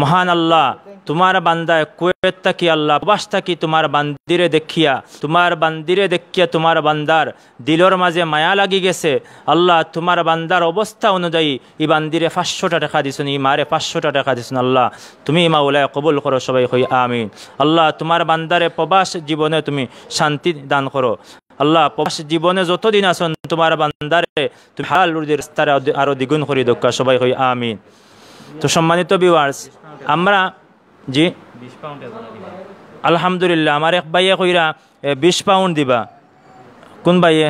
মহান আল্লাহ তোমার বান্দায় কুয়েত থাকি আল্লাহ প্রবাস থাকি তোমার বান্দিরে দেখিয়া তোমার বান্দার দিলর মাঝে মায়া লাগি গেছে। আল্লাহ তোমার বান্দার অবস্থা অনুযায়ী এই বান্দিরে 500 টাকা দিছুন, ই মারে 500 টাকা দিছুন। আল্লাহ তুমি মাওলায় কবুল করো। সবাই হই আমিন। আল্লাহ তোমার বান্দারে প্রবাস জীবনে তুমি শান্তি দান করো। আল্লাহ প্রবাস জীবনে যতদিন আসুন তোমার বান্দারে তুমি হালাল রুজির রাস্তায় আরো দ্বিগুণ করি দক্কা। সবাই হই আমিন। তো সম্মানিত ভিউয়ার্স, আমরা জি 20 পাউন্ড আলহামদুলিল্লাহ আমার এক ভাইয়ে কইরা 20 পাউন্ড দিবা। কোন ভাইয়ে?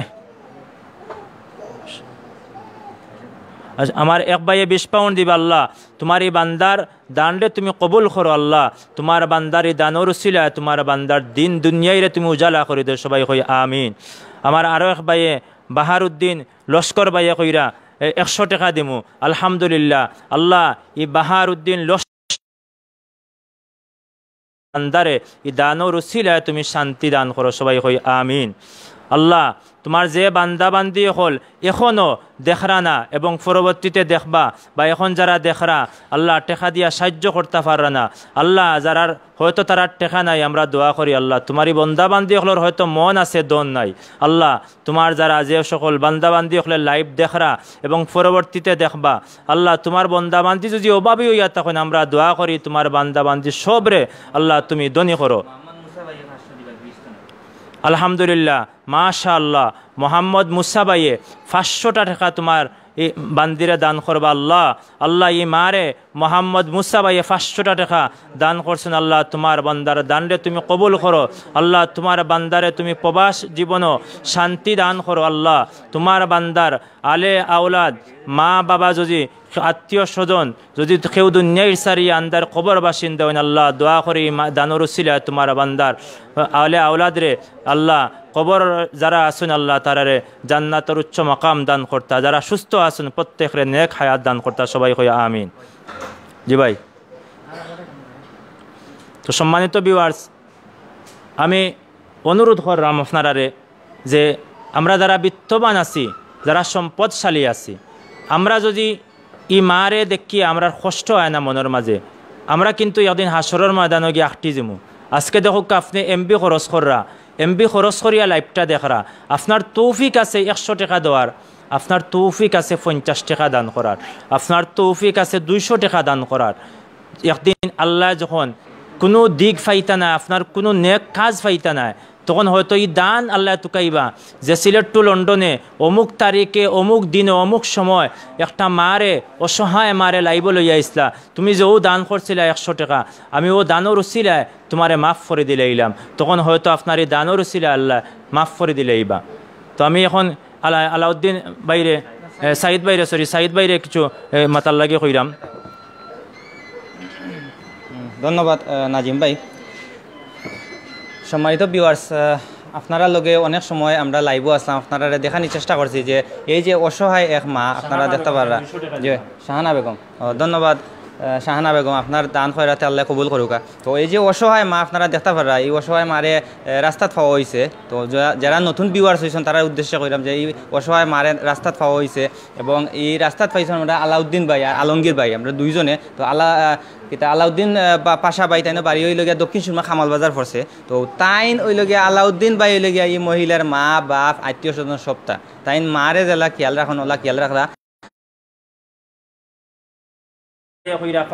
আমার এক ভাইয়ে 20 পাউন্ড দিবা। আল্লাহ তোমার এই বান্দার দানরে তুমি কবুল করো। আল্লাহ তোমার বান্দার এই দানোর উসিলা তোমার বান্দার দিন দুনিয়াইরে তুমি উজালা করে দেও। সবাই কই আমিন। আমার আরো এক ভাইয়ে বাহারউদ্দিন লস্কর ভাইয়ে কইরা 100 টাকা দিমু। আলহামদুলিল্লাহ, আল্লাহ এই বাহারউদ্দিন বান্দারে এই দানোর উসিলায় তুমি শান্তি দান করো। সবাই কই আমিন। আল্লাহ তোমার যে বান্দা বান্দি হল এখনও দেখরা না এবং পরবর্তীতে দেখবা বা এখন যারা দেখরা, আল্লাহ টেকা দিয়া সাহায্য করতে পারা না, আল্লাহ যারা হয়তো তারা টেকা নাই, আমরা দোয়া করি আল্লাহ তোমারই বন্দা বান্দি হলের হয়তো মন আছে দন নাই। আল্লাহ তোমার যারা যে সকল বান্দা বান্দি হলে লাইভ দেখরা এবং পরবর্তীতে দেখবা, আল্লাহ তোমার বন্দা বান্দি যদি অভাবী হইয়া তখন আমরা দোয়া করি তোমার বান্দা বান্দি সবরে আল্লাহ তুমি ধনী করো। আলহামদুলিল্লাহ, মাশাআল্লাহ, মোহাম্মদ মুসা ভাইয়ে 500 টাকা তোমার এই বান্দিরে দান করবা। আল্লাহ এই মারে মোহাম্মদ মুসা ভাইয়ে 500 টাকা দান করছেন। আল্লাহ তোমার বান্দার দানরে তুমি কবুল করো। আল্লাহ তোমার বান্দারে তুমি প্রবাস জীবনও শান্তি দান করো। আল্লাহ তোমার বান্দার আলে আওলাদ মা বাবা যদি আত্মীয় স্বজন যদি কেউ দুনিয়ার সারিয়ে আন্দার কবর বাসিন্দা হইন, আল্লাহ দোয়া করি দানোর উসিলা তোমার বান্দার আলে আওলাদ রে আল্লাহ কবর যারা আসুন আল্লাহ তারারে জান্নাতের উচ্চ মাকাম দান করতা, যারা সুস্থ আসুন প্রত্যেকরে নেক হায়াত দান করতা। সবাই কই আমিন। জি ভাই। তো সম্মানিত ভিউয়ার্স, আমি অনুরোধ করলাম আপনারারে যে আমরা যারা বিত্তবান আছি, যারা সম্পদশালী আছি, আমরা যদি ই মারে দেখি আমরা কষ্ট হয় না মনের মাঝে, আমরা কিন্তু একদিন হাসরের ময়দানে গিয়ে আটটি যাবো। আজকে দেখো আপনি এমবি খরচ কররা, এমবি খরচ করিয়া লাইভটা দেখরা, আপনার তৌফিক আছে 100 টাকা দেওয়ার, আপনার তৌফিক আছে 50 টাকা দান করার, আপনার তৌফিক আছে 200 টাকা দান করার। একদিন আল্লাহ যখন কোনো দিক ফাইতা না, আপনার কোনো নেক কাজ ফাইতা না, তখন হয়তো এই দান আল্লাহ তুকাইবা যে সিলেট টু লন্ডনে অমুক তারিখে অমুক দিনে অমুক সময় একটা মারে অসহায় মারে লাইব লইয়া ইসলা, তুমি যে ও দান করছিলা 100 টাকা, আমি ও দানোর উসিলায় তোমারে মাফ করে দিলাইলাম, তখন হয়তো আপনার এই দানোর উসিলা আল্লাহ মাফ করে দিলাইবা। তো আমি এখন আলাউদ্দিন বাইরে সাইদ বাইরে কিছু মাতার লাগে কইরাম। ধন্যবাদ নাজিম ভাই। সম্মানিত ভিউয়ার্স, আপনারা লগে অনেক সময় আমরা লাইভও আসলাম, আপনারা দেখানোর চেষ্টা করছি যে এই যে অসহায় এক মা আপনারা দেখতে পারা যে শাহানা বেগম, ধন্যবাদ শাহানা বেগম, আপনার দান খয়রাতে আল্লাহ কবুল করুকা। তো এই যে অসহায় মা আপনারা দেখতে পারা, এই অসহায় মারে রাস্তাত পাওয়া হয়েছে। তো যারা নতুন ভিউয়ার্স হয়েছেন তারা উদ্দেশ্য কইলাম যে এই অসহায় মারে রাস্তাত পাওয়া হয়েছে, এবং এই রাস্তাত পাইছেন আমরা আলাউদ্দিন ভাই আর আলমগীর ভাই, আমরা দুইজনে। তো আলাউদ্দিন বা পাশা ভাই তাইন বাড়ি হইল গিয়া দক্ষিণ সুরমা খামাল বাজার পড়ছে। তো তাইন হইল গিয়া আলাউদ্দিন ভাই হইল গিয়া এই মহিলার মা বাপ আত্মীয় স্বজন সপ্তাহ তাইন মারে জেলা খেয়াল রাখুন, ওলা খেয়াল রাখলা।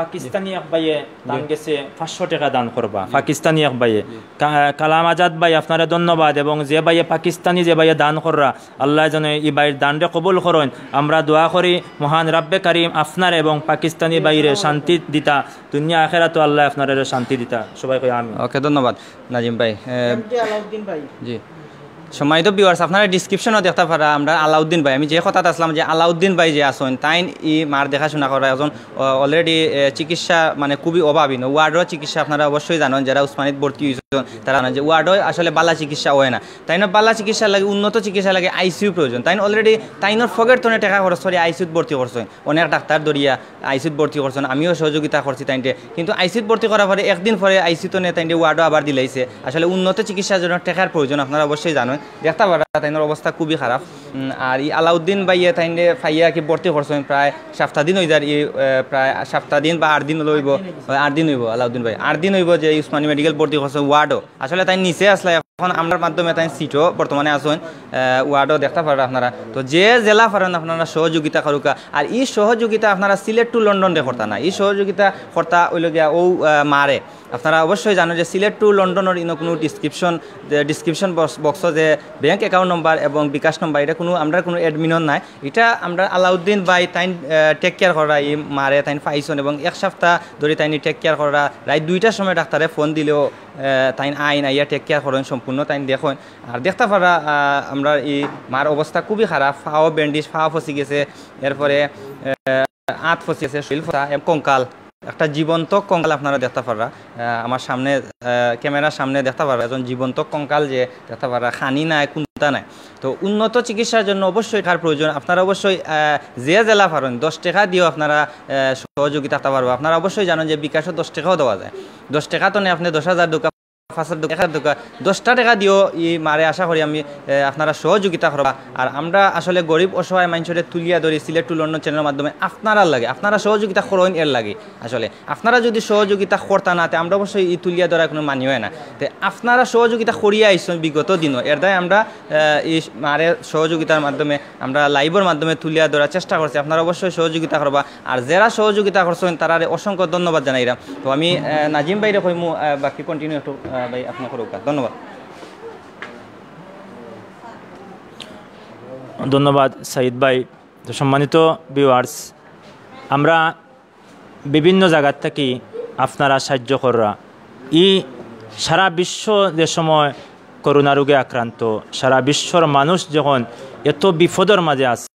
পাকিস্তানি এক ভাইয়ে দান গেছে 500 টাকা দান করবা, পাকিস্তানি এক ভাইয়ে। কালাম আজাদ ভাই আপনারা ধন্যবাদ, এবং যে ভাইয়ে পাকিস্তানি যে ভাইয়ে দান কররা আল্লাহ যেন এই ভাইয়ের দানরে কবুল করেন। আমরা দোয়া করি মহান রাব্বে কারিম আপনার এবং পাকিস্তানি বাইরে শান্তি দিতা, দুনিয়া আখেরাতে আল্লাহ আপনার শান্তি দিতা। সবাই কই আমিন। ওকে, ধন্যবাদ নাজিম ভাই। আলাউদ্দিন ভাই জি, সম্মানিত ভিউয়ার্স, আপনারা ডিসক্রিপশনও দেখতে পারা আমরা আলাউদ্দিন ভাই, আমি যে কথাটা আসলাম যে আলাউদ্দিন ভাই যে আসেন তাইন ই মার দেখাশোনা করা এখন অলরেডি চিকিৎসা মানে খুবই অভাবী। ওয়ার্ডও চিকিৎসা আপনারা অবশ্যই জানেন, যারা উসমানিত ভর্তি হয়েছেন তারা জানেন যে ওয়ার্ডও আসলে বালা চিকিৎসা হয় না। তাইন বালা চিকিৎসা লাগে, উন্নত চিকিৎসা লাগে, আইসিইউ প্রয়োজন। তাইন অলরেডি তাইনের ফগের তনে টাকা খরচ করে আইসিইউত ভর্তি করছেন, অনেক ডাক্তার দরিয়া আইসিইউত ভর্তি করছেন, আমিও সহযোগিতা করছি তাইনটে। কিন্তু আইসিইউত ভর্তি করার পরে একদিন পরে আইসিইউতে তাইনটে ওয়ার্ডও আবার দিলাইছে। আসলে উন্নত চিকিৎসার জন্য টাকার প্রয়োজন, আপনারা অবশ্যই জানেন। দেখতে পারা তাইনের অবস্থা খুবই খারাপ। আর ই আলাউদ্দিন ভাইয়ে তাইনে ফাইয়া কি ভর্তি করছেন প্রায় 7 দিন হয়ে যায়, প্রায় 7 দিন বা 8 দিন লইব, 8 দিন হইব আলাউদ্দিন ভাই, 8 দিন হইব যে উসমানী মেডিকেল ভর্তি করছে ওয়ার্ডও। আসলে তাই নিচে আসলে এখন আমার মাধ্যমে তাই সিটও বর্তমানে আসেন ওয়ার্ডও দেখতে পারেন আপনারা। তো যে জেলা পারেন আপনারা সহযোগিতা করুকা। আর এই সহযোগিতা আপনারা সিলেট টু লন্ডন দে করতা না, এই সহযোগিতা কর্তা ওইল গিয়া ও মারে। আপনারা অবশ্যই জানেন যে সিলেট টু লন্ডনের ইনো কোনো ডিসক্রিপশন বক্স যে ব্যাঙ্ক অ্যাকাউন্ট নম্বর এবং বিকাশ নম্বর, এটা কোনো আমরা কোনো অ্যাডমিনও নাই। এটা আমরা আলাউদ্দিন ভাই তাইন টেক কেয়ার করা, এই মারে তাইন পাইছেন, এবং 1 সপ্তাহ ধরে তাইনি টেক কেয়ার করা। রাত 2টার সময় ডাক্তারে ফোন দিলেও তাইন আইন আইয়া টেক কেয়ার করেন সম্পূর্ণ তাইন দেখেন। আর দেখতে পারা আমরা এই মার অবস্থা খুবই খারাপ, ফাও ব্যান্ডেজ, ফাও ফসি গেছে, এরপরে আঁত ফসি গেছে, শরীর ফসা, কঙ্কাল, একটা জীবন্ত কঙ্কাল আপনারা দেখতে পারা আমার সামনে ক্যামেরার সামনে দেখতে পারা, একজন জীবন্ত কঙ্কাল যে দেখতে পারা, খানি নাই, কুন্তা নাই। তো উন্নত চিকিৎসার জন্য অবশ্যই কার প্রয়োজন। আপনারা অবশ্যই যে জেলা পারেন 10 টাকা দিয়েও আপনারা সহযোগিতা করতে পারবো। আপনারা অবশ্যই জানেন যে বিকাশও 10 টাকাও দেওয়া যায়। 10 টাকা তো নেই, আপনি 10,000 টাকা 5,000 টাকা 10টা টাকা দিও ই মারে আশা করি আমি আপনারা সহযোগিতা করবা। আর আমরা আসলে গরিব অসহায় মানুষের তুলিয়া ধরি সিলেট টু লন্ডন চ্যানেলের মাধ্যমে আপনারা লাগে, আপনারা সহযোগিতা করেন এর লাগে। আসলে আপনারা যদি সহযোগিতা করতা না তে আমরা অবশ্যই এই তুলিয়া ধরা কোনো মানি হয় না। তো আপনারা সহযোগিতা করিয়া আইসেন বিগত দিনও, এর দ্বারা আমরা এই মারে সহযোগিতার মাধ্যমে আমরা লাইভের মাধ্যমে তুলিয়া ধরার চেষ্টা করছি। আপনারা অবশ্যই সহযোগিতা করবা। আর যারা সহযোগিতা করছেন তারা অসংখ্য ধন্যবাদ জানাইরা। তো আমি নাজিম ভাইরে কইমু বাকি কন্টিনিউ একটু ভাই আপনি করুক। ধন্যবাদ। ধন্যবাদ সাইদ ভাই। তো সম্মানিত ভিউয়ার্স, আমরা বিভিন্ন জায়গার থেকে আপনারা সাহায্য করা, সারা বিশ্ব যে সময় করোনা রোগে আক্রান্ত, সারা বিশ্বর মানুষ যখন এত বিপদের মাঝে আছে,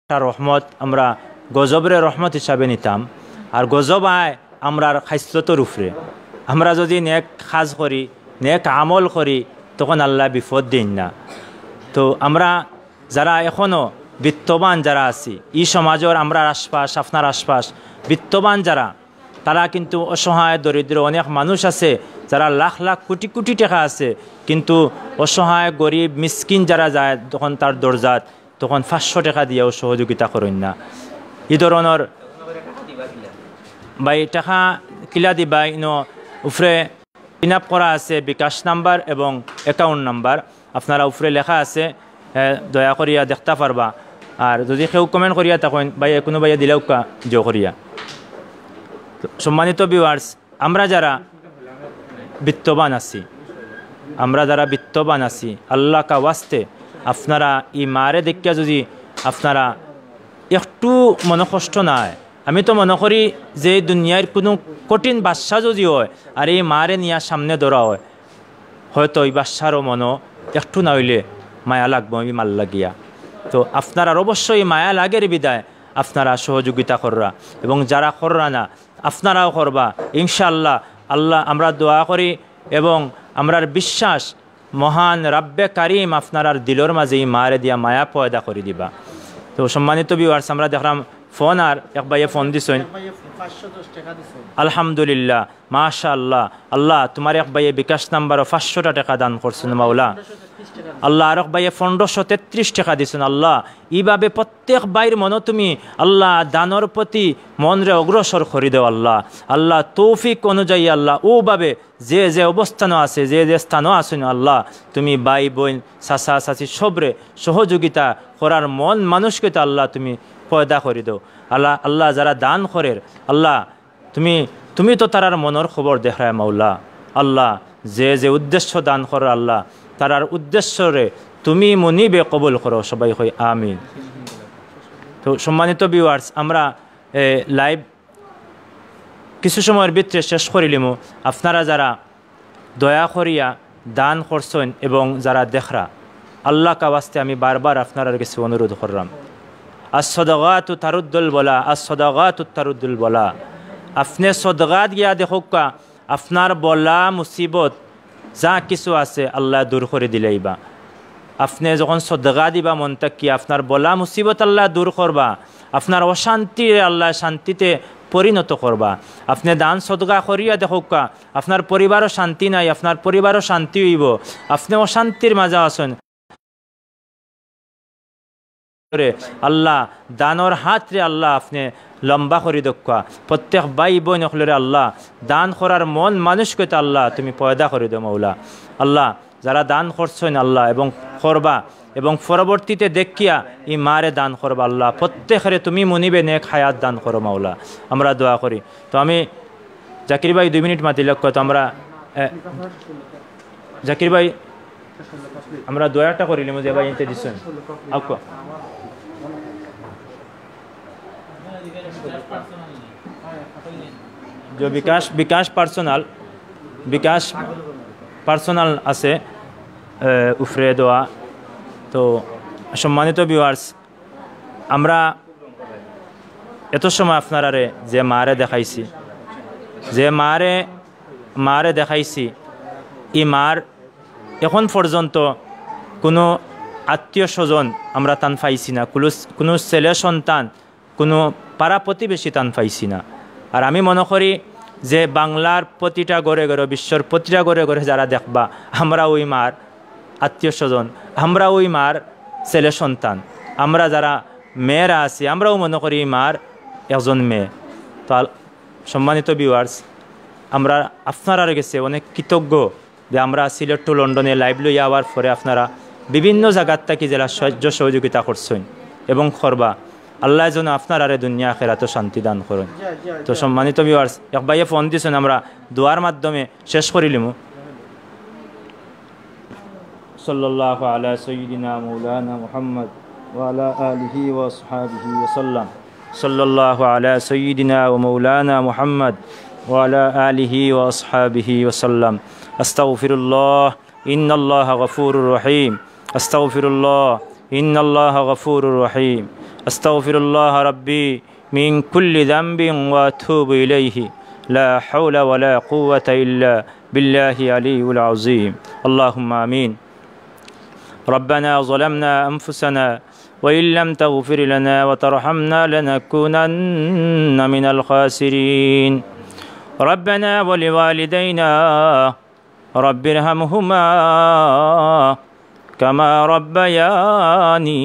রহমত আমরা গজবরে রহমত হিসাবে নিতাম। আর গজব আয় আমরা খাইস্তর উপরে, আমরা যদি নেক কাজ করি, নেক আমল করি, তখন আল্লাহ বিপদ দিন না। তো আমরা যারা এখনও বিত্তবান যারা আছি এই সমাজের, আমরা আশপাশ আপনার আশপাশ বিত্তবান যারা, তারা কিন্তু অসহায় দরিদ্র অনেক মানুষ আছে যারা লাখ লাখ কোটি কোটি টাকা আছে, কিন্তু অসহায় গরিব মিসকিন যারা যায় তখন তার দরজাত তখন 500 টাকা দিয়েও সহযোগিতা করেন না। এই ধরনের বাই টাকা কিলা দিবা ইনো উপরে পিন আপ করা আছে বিকাশ নাম্বার এবং অ্যাকাউন্ট নাম্বার, আপনারা উপরে লেখা আছে, দয়া করিয়া দেখতে পারবা। আর যদি কেউ কমেন্ট করিয়া তখন ভাই কোনো ভাইয়া দিলেও জো করিয়া। সম্মানিত ভিউয়ার্স, আমরা যারা বিত্তবান আছি, আল্লাহ কা ওয়াস্তে আপনারা ই মারে দেখিয়া যদি আপনারা একটু মনকষ্ট নাই, আমি তো মনে করি যে দুনিয়ার কোনো কঠিন বাদশা যদি হয় আর এই মারে নিয়া সামনে ধরা হয়, হয়তো এই বাদশারও মনও একটু না হইলে মায়া লাগবো আমি মাল লাগিয়া। তো আপনারা অবশ্যই মায়া লাগের বিদায় আপনারা সহযোগিতা কররা, এবং যারা কররা না আপনারাও করবা ইনশাআল্লাহ। আল্লাহ আমরা দোয়া করি এবং আমরার বিশ্বাস মহান রাব্বে কারিম আপনার দিলর মাঝে এই মারে দিয়া মায়া পয়দা করে দিবা। তো সম্মানিত ভিউয়ার্স, আমরা দেখলাম ফোন আর এক ভাইয়ে ফোন দিছেন আলহামদুলিল্লাহ মাশাআল্লাহ আল্লাহ তোমার এক ভাইয়ে বিকাশ নাম্বারও 500 টাকা দান করছেন মাওলা আল্লাহ আর এক ভাইয়ে 1533 টাকা দিছেন আল্লাহ এইভাবে প্রত্যেক ভাইয়ের মনে তুমি আল্লাহ দানের প্রতি মনরে অগ্রসর করে দেও আল্লাহ আল্লাহ তৌফিক অনুযায়ী আল্লাহ ওভাবে যে যে অবস্থানও আছে যে যে স্থানও আছেন আল্লাহ তুমি ভাই বোন চাচা চাচি সবরে সহযোগিতা করার মন মানুষকে তো আল্লাহ তুমি পয়দা করে দাও আল্লাহ আল্লাহ যারা দান করের আল্লাহ তুমি তো তারার মনের খবর দেখায় মাওলা আল্লাহ যে যে উদ্দেশ্য দান করো আল্লাহ তারার উদ্দেশ্যরে তুমি মনিবে কবুল করো সবাই কই আমিন। তো সম্মানিত ভিউয়ার্স আমরা লাইভ কিছু সময়ের ভিতরে শেষ করিলিমু আপনারা যারা দয়া করিয়া দান করছেন এবং যারা দেখরা আল্লাহ কাওয়াস্তে আমি বারবার আপনার কাছে অনুরোধ করলাম as-sadaqatu taruddul bala as-sadaqatu taruddul bala আপনি সদগাত গিয়া দেখোকা আপনার বলা মুসিবত যা কিছু আছে আল্লাহ দূর করে দিলেইবা আপনি যখন সদগা দিবা মনটা কি আপনার বলা মুসিবত আল্লাহ দূর করবা আপনার অশান্তি আল্লাহ শান্তিতে পরিণত করবা আপনি দান সদগা করিয়া দেখোকা আপনার পরিবারও শান্তি নাই আপনার পরিবারও শান্তি হইব আপনি অশান্তির মাঝে আছেন আল্লাহ দানর হাত রে আল্লাহ আপনি লম্বা করে দক্ষা প্রত্যেক ভাই বোন হলরে আল্লাহ দান করার মন মানুষকে তো আল্লাহ তুমি পয়দা করে দো মৌলা আল্লাহ যারা দান করছেন আল্লাহ এবং করবা এবং পরবর্তীতে দেখিয়া ই মারে দান করবা আল্লাহ প্রত্যেকের তুমি মনিবে নেক হায়াত দান করো মাওলা আমরা দোয়া করি। তো আমি জাকির ভাই 2 মিনিট মাতি লক্ষ্য তো আমরা জাকির ভাই আমরা দোয়াটা করিলাম যে ভাই ইনতে দিছেন আউকা जो विकास পার্সোনাল আছে উফরে দোয়া। তো সম্মানিত ভিউয়ার্স আমরা এত সময় আপনারারে যে মারে দেখাইছি ই মার এখন পর্যন্ত কোনো আত্মীয় স্বজন আমরা তান পাইছি না কোনো ছেলে সন্তান কোনো পাড়া প্রতিবেশী তান পাইছি না। আর আমি মনে করি যে বাংলার প্রতিটা ঘরে ঘরে বিশ্বর প্রতিটা ঘরে ঘরে যারা দেখবা আমরা ওই মার আত্মীয় স্বজন আমরা ওই মার ছেলে সন্তান আমরা যারা মেয়েরা আছি আমরাও মনে করি মার একজন মেয়ে। তো সম্মানিত ভিউয়ার্স আমরা আপনারা গেছে অনেক কৃতজ্ঞ যে আমরা সিলেট টু লন্ডনে লাইভ লই যাওয়ার পরে আপনারা বিভিন্ন জায়গার থেকে যারা সাহায্য সহযোগিতা করছেন এবং করবা আল্লাহ যেন আপনার দুনিয়া আখিরাতে শান্তি দান করুন। তো সম্মানিত ভিউয়ার্স এক ভাইয়ে ফোন দিয়েছেন আমরা দোয়ার মাধ্যমে শেষ করিলিমু। সাল্লাল্লাহু আলা সাইয়্যিদিনা মাওলানা মুহাম্মদ ওয়া আলা আলিহি ওয়া আসহাবিহি ওয়া সাল্লাম সাল্লাল্লাহু আলা সাইয়্যিদিনা ওয়া মাওলানা মুহাম্মদ ওয়া আলা আলিহি ওয়া আসহাবিহি ওয়া সাল্লাম আস্তাগফিরুল্লাহ ইন্নাল্লাহা গফুরুর রহিম আস্তাগফিরুল্লাহ ইন্নাল্লাহা গফুরুর রহিম আস্তাগফিরুল্লাহ রাব্বি মিন কুল্লি যামবিন ওয়া আতুবু ইলাইহি লা হাওলা ওয়া লা কুওয়াতা ইল্লা বিল্লাহি আলিয়্যিল আযীম আল্লাহুম্মা আমিন। ربنا ظلمنا أنفسنا وإن لم تغفر لنا وترحمنا لنكونن من الخاسرين ربنا ولوالدينا رب ارحمهما كما ربياني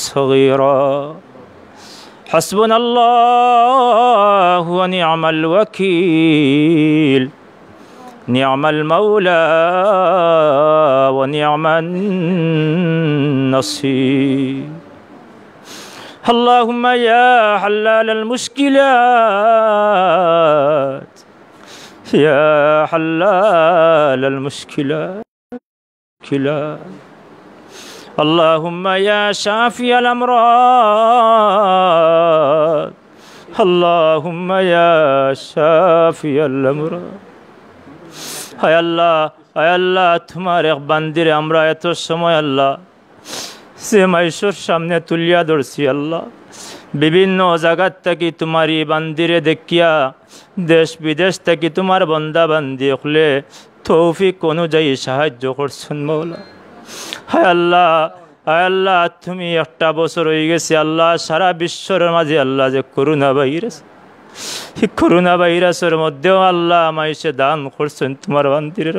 صغيرا حسبنا الله ونعم الوكيل نعم المولى ونعم النصير اللهم يا حلال المشكلات يا حلال المشكلات اللهم يا شافي الأمراض اللهم يا شافي الأمراض হায় আল্লাহ তোমার এক বান্দিরে আমরা এত সময় আল্লাহ সে মাইশোর সামনে তুলিয়া ধরছি আল্লাহ বিভিন্ন জায়গার থেকে তোমারই বান্দিরে দেখিয়া দেশ বিদেশ থেকে তোমার বন্দা বান্দি হলে তৌফিক অনুযায়ী সাহায্য করছেন মৌলা। হায় আল্লাহ আয় আল্লাহ তুমি একটা বছর হয়ে গেছে আল্লাহ সারা বিশ্বের মাঝে আল্লাহ যে করোনা ভাইরাস, এই করোনা ভাইরাসের মধ্যেও আল্লাহ আমাইসে দান করছেন তোমার বান্দিরের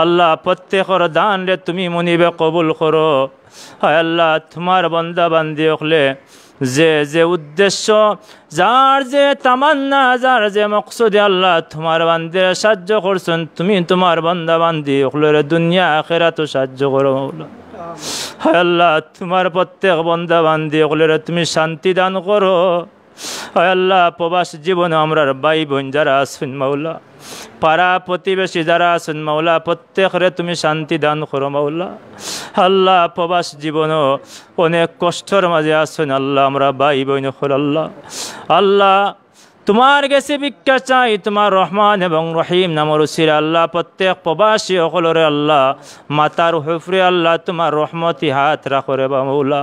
আল্লাহ প্রত্যেকের দান রে তুমি মনিবে কবুল করো। হায় আল্লাহ তোমার বান্দা বান্দি হলে যে যে উদ্দেশ্য যার যে তামান্না যার যে মকসদে আল্লাহ তোমার বান্দির সাহায্য করছেন তুমি তোমার বান্দা বান্দি হলে দুনিয়া আখিরাতে সাহায্য করো মাওলা। হায় আল্লাহ তোমার প্রত্যেক বান্দা বান্দি হলে তুমি শান্তি দান করো। হায় আল্লাহ প্রবাস জীবনে আমরার ভাই বোন যারা আছেন মাওলা, পাড়া প্রতিবেশী যারা আছেন মাওলা, প্রত্যেকরে তুমি শান্তি দান করো মাওলা। আল্লাহ প্রবাস জীবনও অনেক কষ্টের মাঝে আছেন আল্লাহ আমরা ভাই বোন হল আল্লাহ। আল্লাহ তোমার কাছে ভিক্ষা চাই তোমার রহমান এবং রহিম নামের উসিলা আল্লাহ প্রত্যেক প্রবাসী সকলরে আল্লাহ মাতার হুফরে আল্লাহ তোমার রহমতি হাত রাখো রে মাওলা।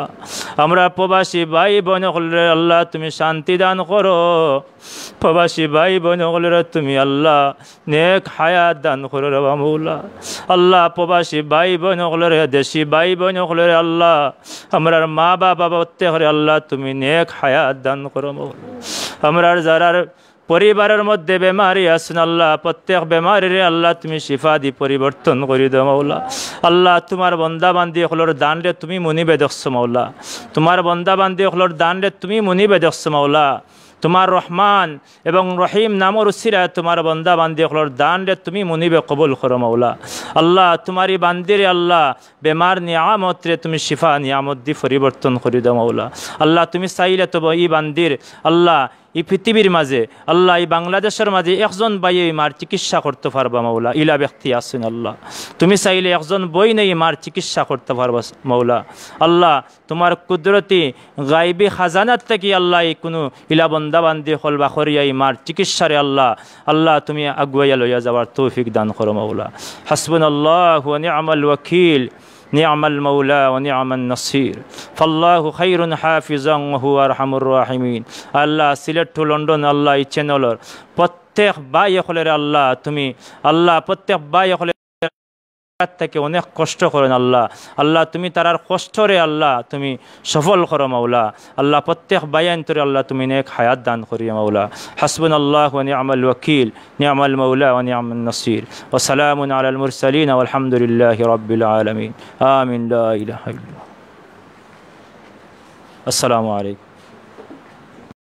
আমরা প্রবাসী ভাই বোন সকলরে আল্লাহ তুমি শান্তি দান করো। প্রবাসী ভাই বোন সকলরে তুমি আল্লাহ নেক হায়াত দান করো রে মাওলা। আল্লাহ প্রবাসী ভাই বোন সকলরে দেশি ভাই বোন সকলরে আল্লাহ আমরার মা বাবা প্রত্যেকরে আল্লাহ তুমি নেক হায়াত দান করো মাওলা। আমরার যারা পরিবারের মধ্যে বেমারি আছেন আল্লাহ প্রত্যেক বেমারিরে আল্লাহ তুমি শিফা দি পরিবর্তন করে দাও মাওলা। আল্লাহ তোমার বন্দা বান্দি হলোর দান রে তুমি মনিবে দেখছো মাওলা। তোমার বন্দা বান্দি হলোর দান রে তুমি মনিবে দেখছো মাওলা। তোমার রহমান এবং রহিম নামর উসিলায় তোমার বন্দা বান্দি হলোর দান রে তুমি মনিবে কবুল করো মাওলা। আল্লাহ তোমারই বান্দিরে আল্লাহ বেমার নিয়ামত রে তুমি শিফা নিয়ামত দি পরিবর্তন করে দাও মাওলা। আল্লাহ তুমি চাইলে তো এই বান্দির আল্লাহ এই পৃথিবীর মাঝে আল্লাহ এই বাংলাদেশের মাঝে একজন ভাই মার চিকিৎসা করতে পারবা মাওলা। ইলা ব্যক্তি আছেন আল্লাহ তুমি চাইলে একজন বই নেই মার চিকিৎসা করতে পারবা মাওলা। আল্লাহ তোমার কুদরতি গাইবি খাজানাত থেকে আল্লাহ এই কোনো ইলা বন্দা বান্দি হল বা করিয়া এই মার চিকিৎসারে আল্লাহ আল্লাহ তুমি আগুয়াইয়া লইয়া যাওয়ার তৌফিক দান করো মাওলা। হাসবুনাল্লাহু ওয়া নি'মাল ওয়াকিল نعم المولى ونعم النصير فالله خير حافظا وهو ارحم الراحمين আল্লাহ সিলেট টু লন্ডন আল্লাহ এই চ্যানেলের প্রত্যেক ভাই হলের আল্লাহ তুমি আল্লাহ প্রত্যেক ভাই হলের থেকে অনেক কষ্ট করেন আল্লাহ। আল্লাহ তুমি তারার কষ্টরে আল্লাহ তুমি সফল করো মাওলা। আল্লাহ প্রত্যেক বায়ান তোরে আল্লাহ তুমি নেক হায়াত দান করিয়া মাওলা। হাসবুনাল্লাহু ওয়া নি'মাল ওয়াকিল নি'মাল মাওলা ওয়া নি'মান নাসির ওয়া সালামুন আলাল মুরসালিন ওয়া আলহামদুলিল্লাহি রাব্বিল আলামিন আমিন লা ইলাহা ইল্লাল্লাহ। আসসালামু আলাইকুম।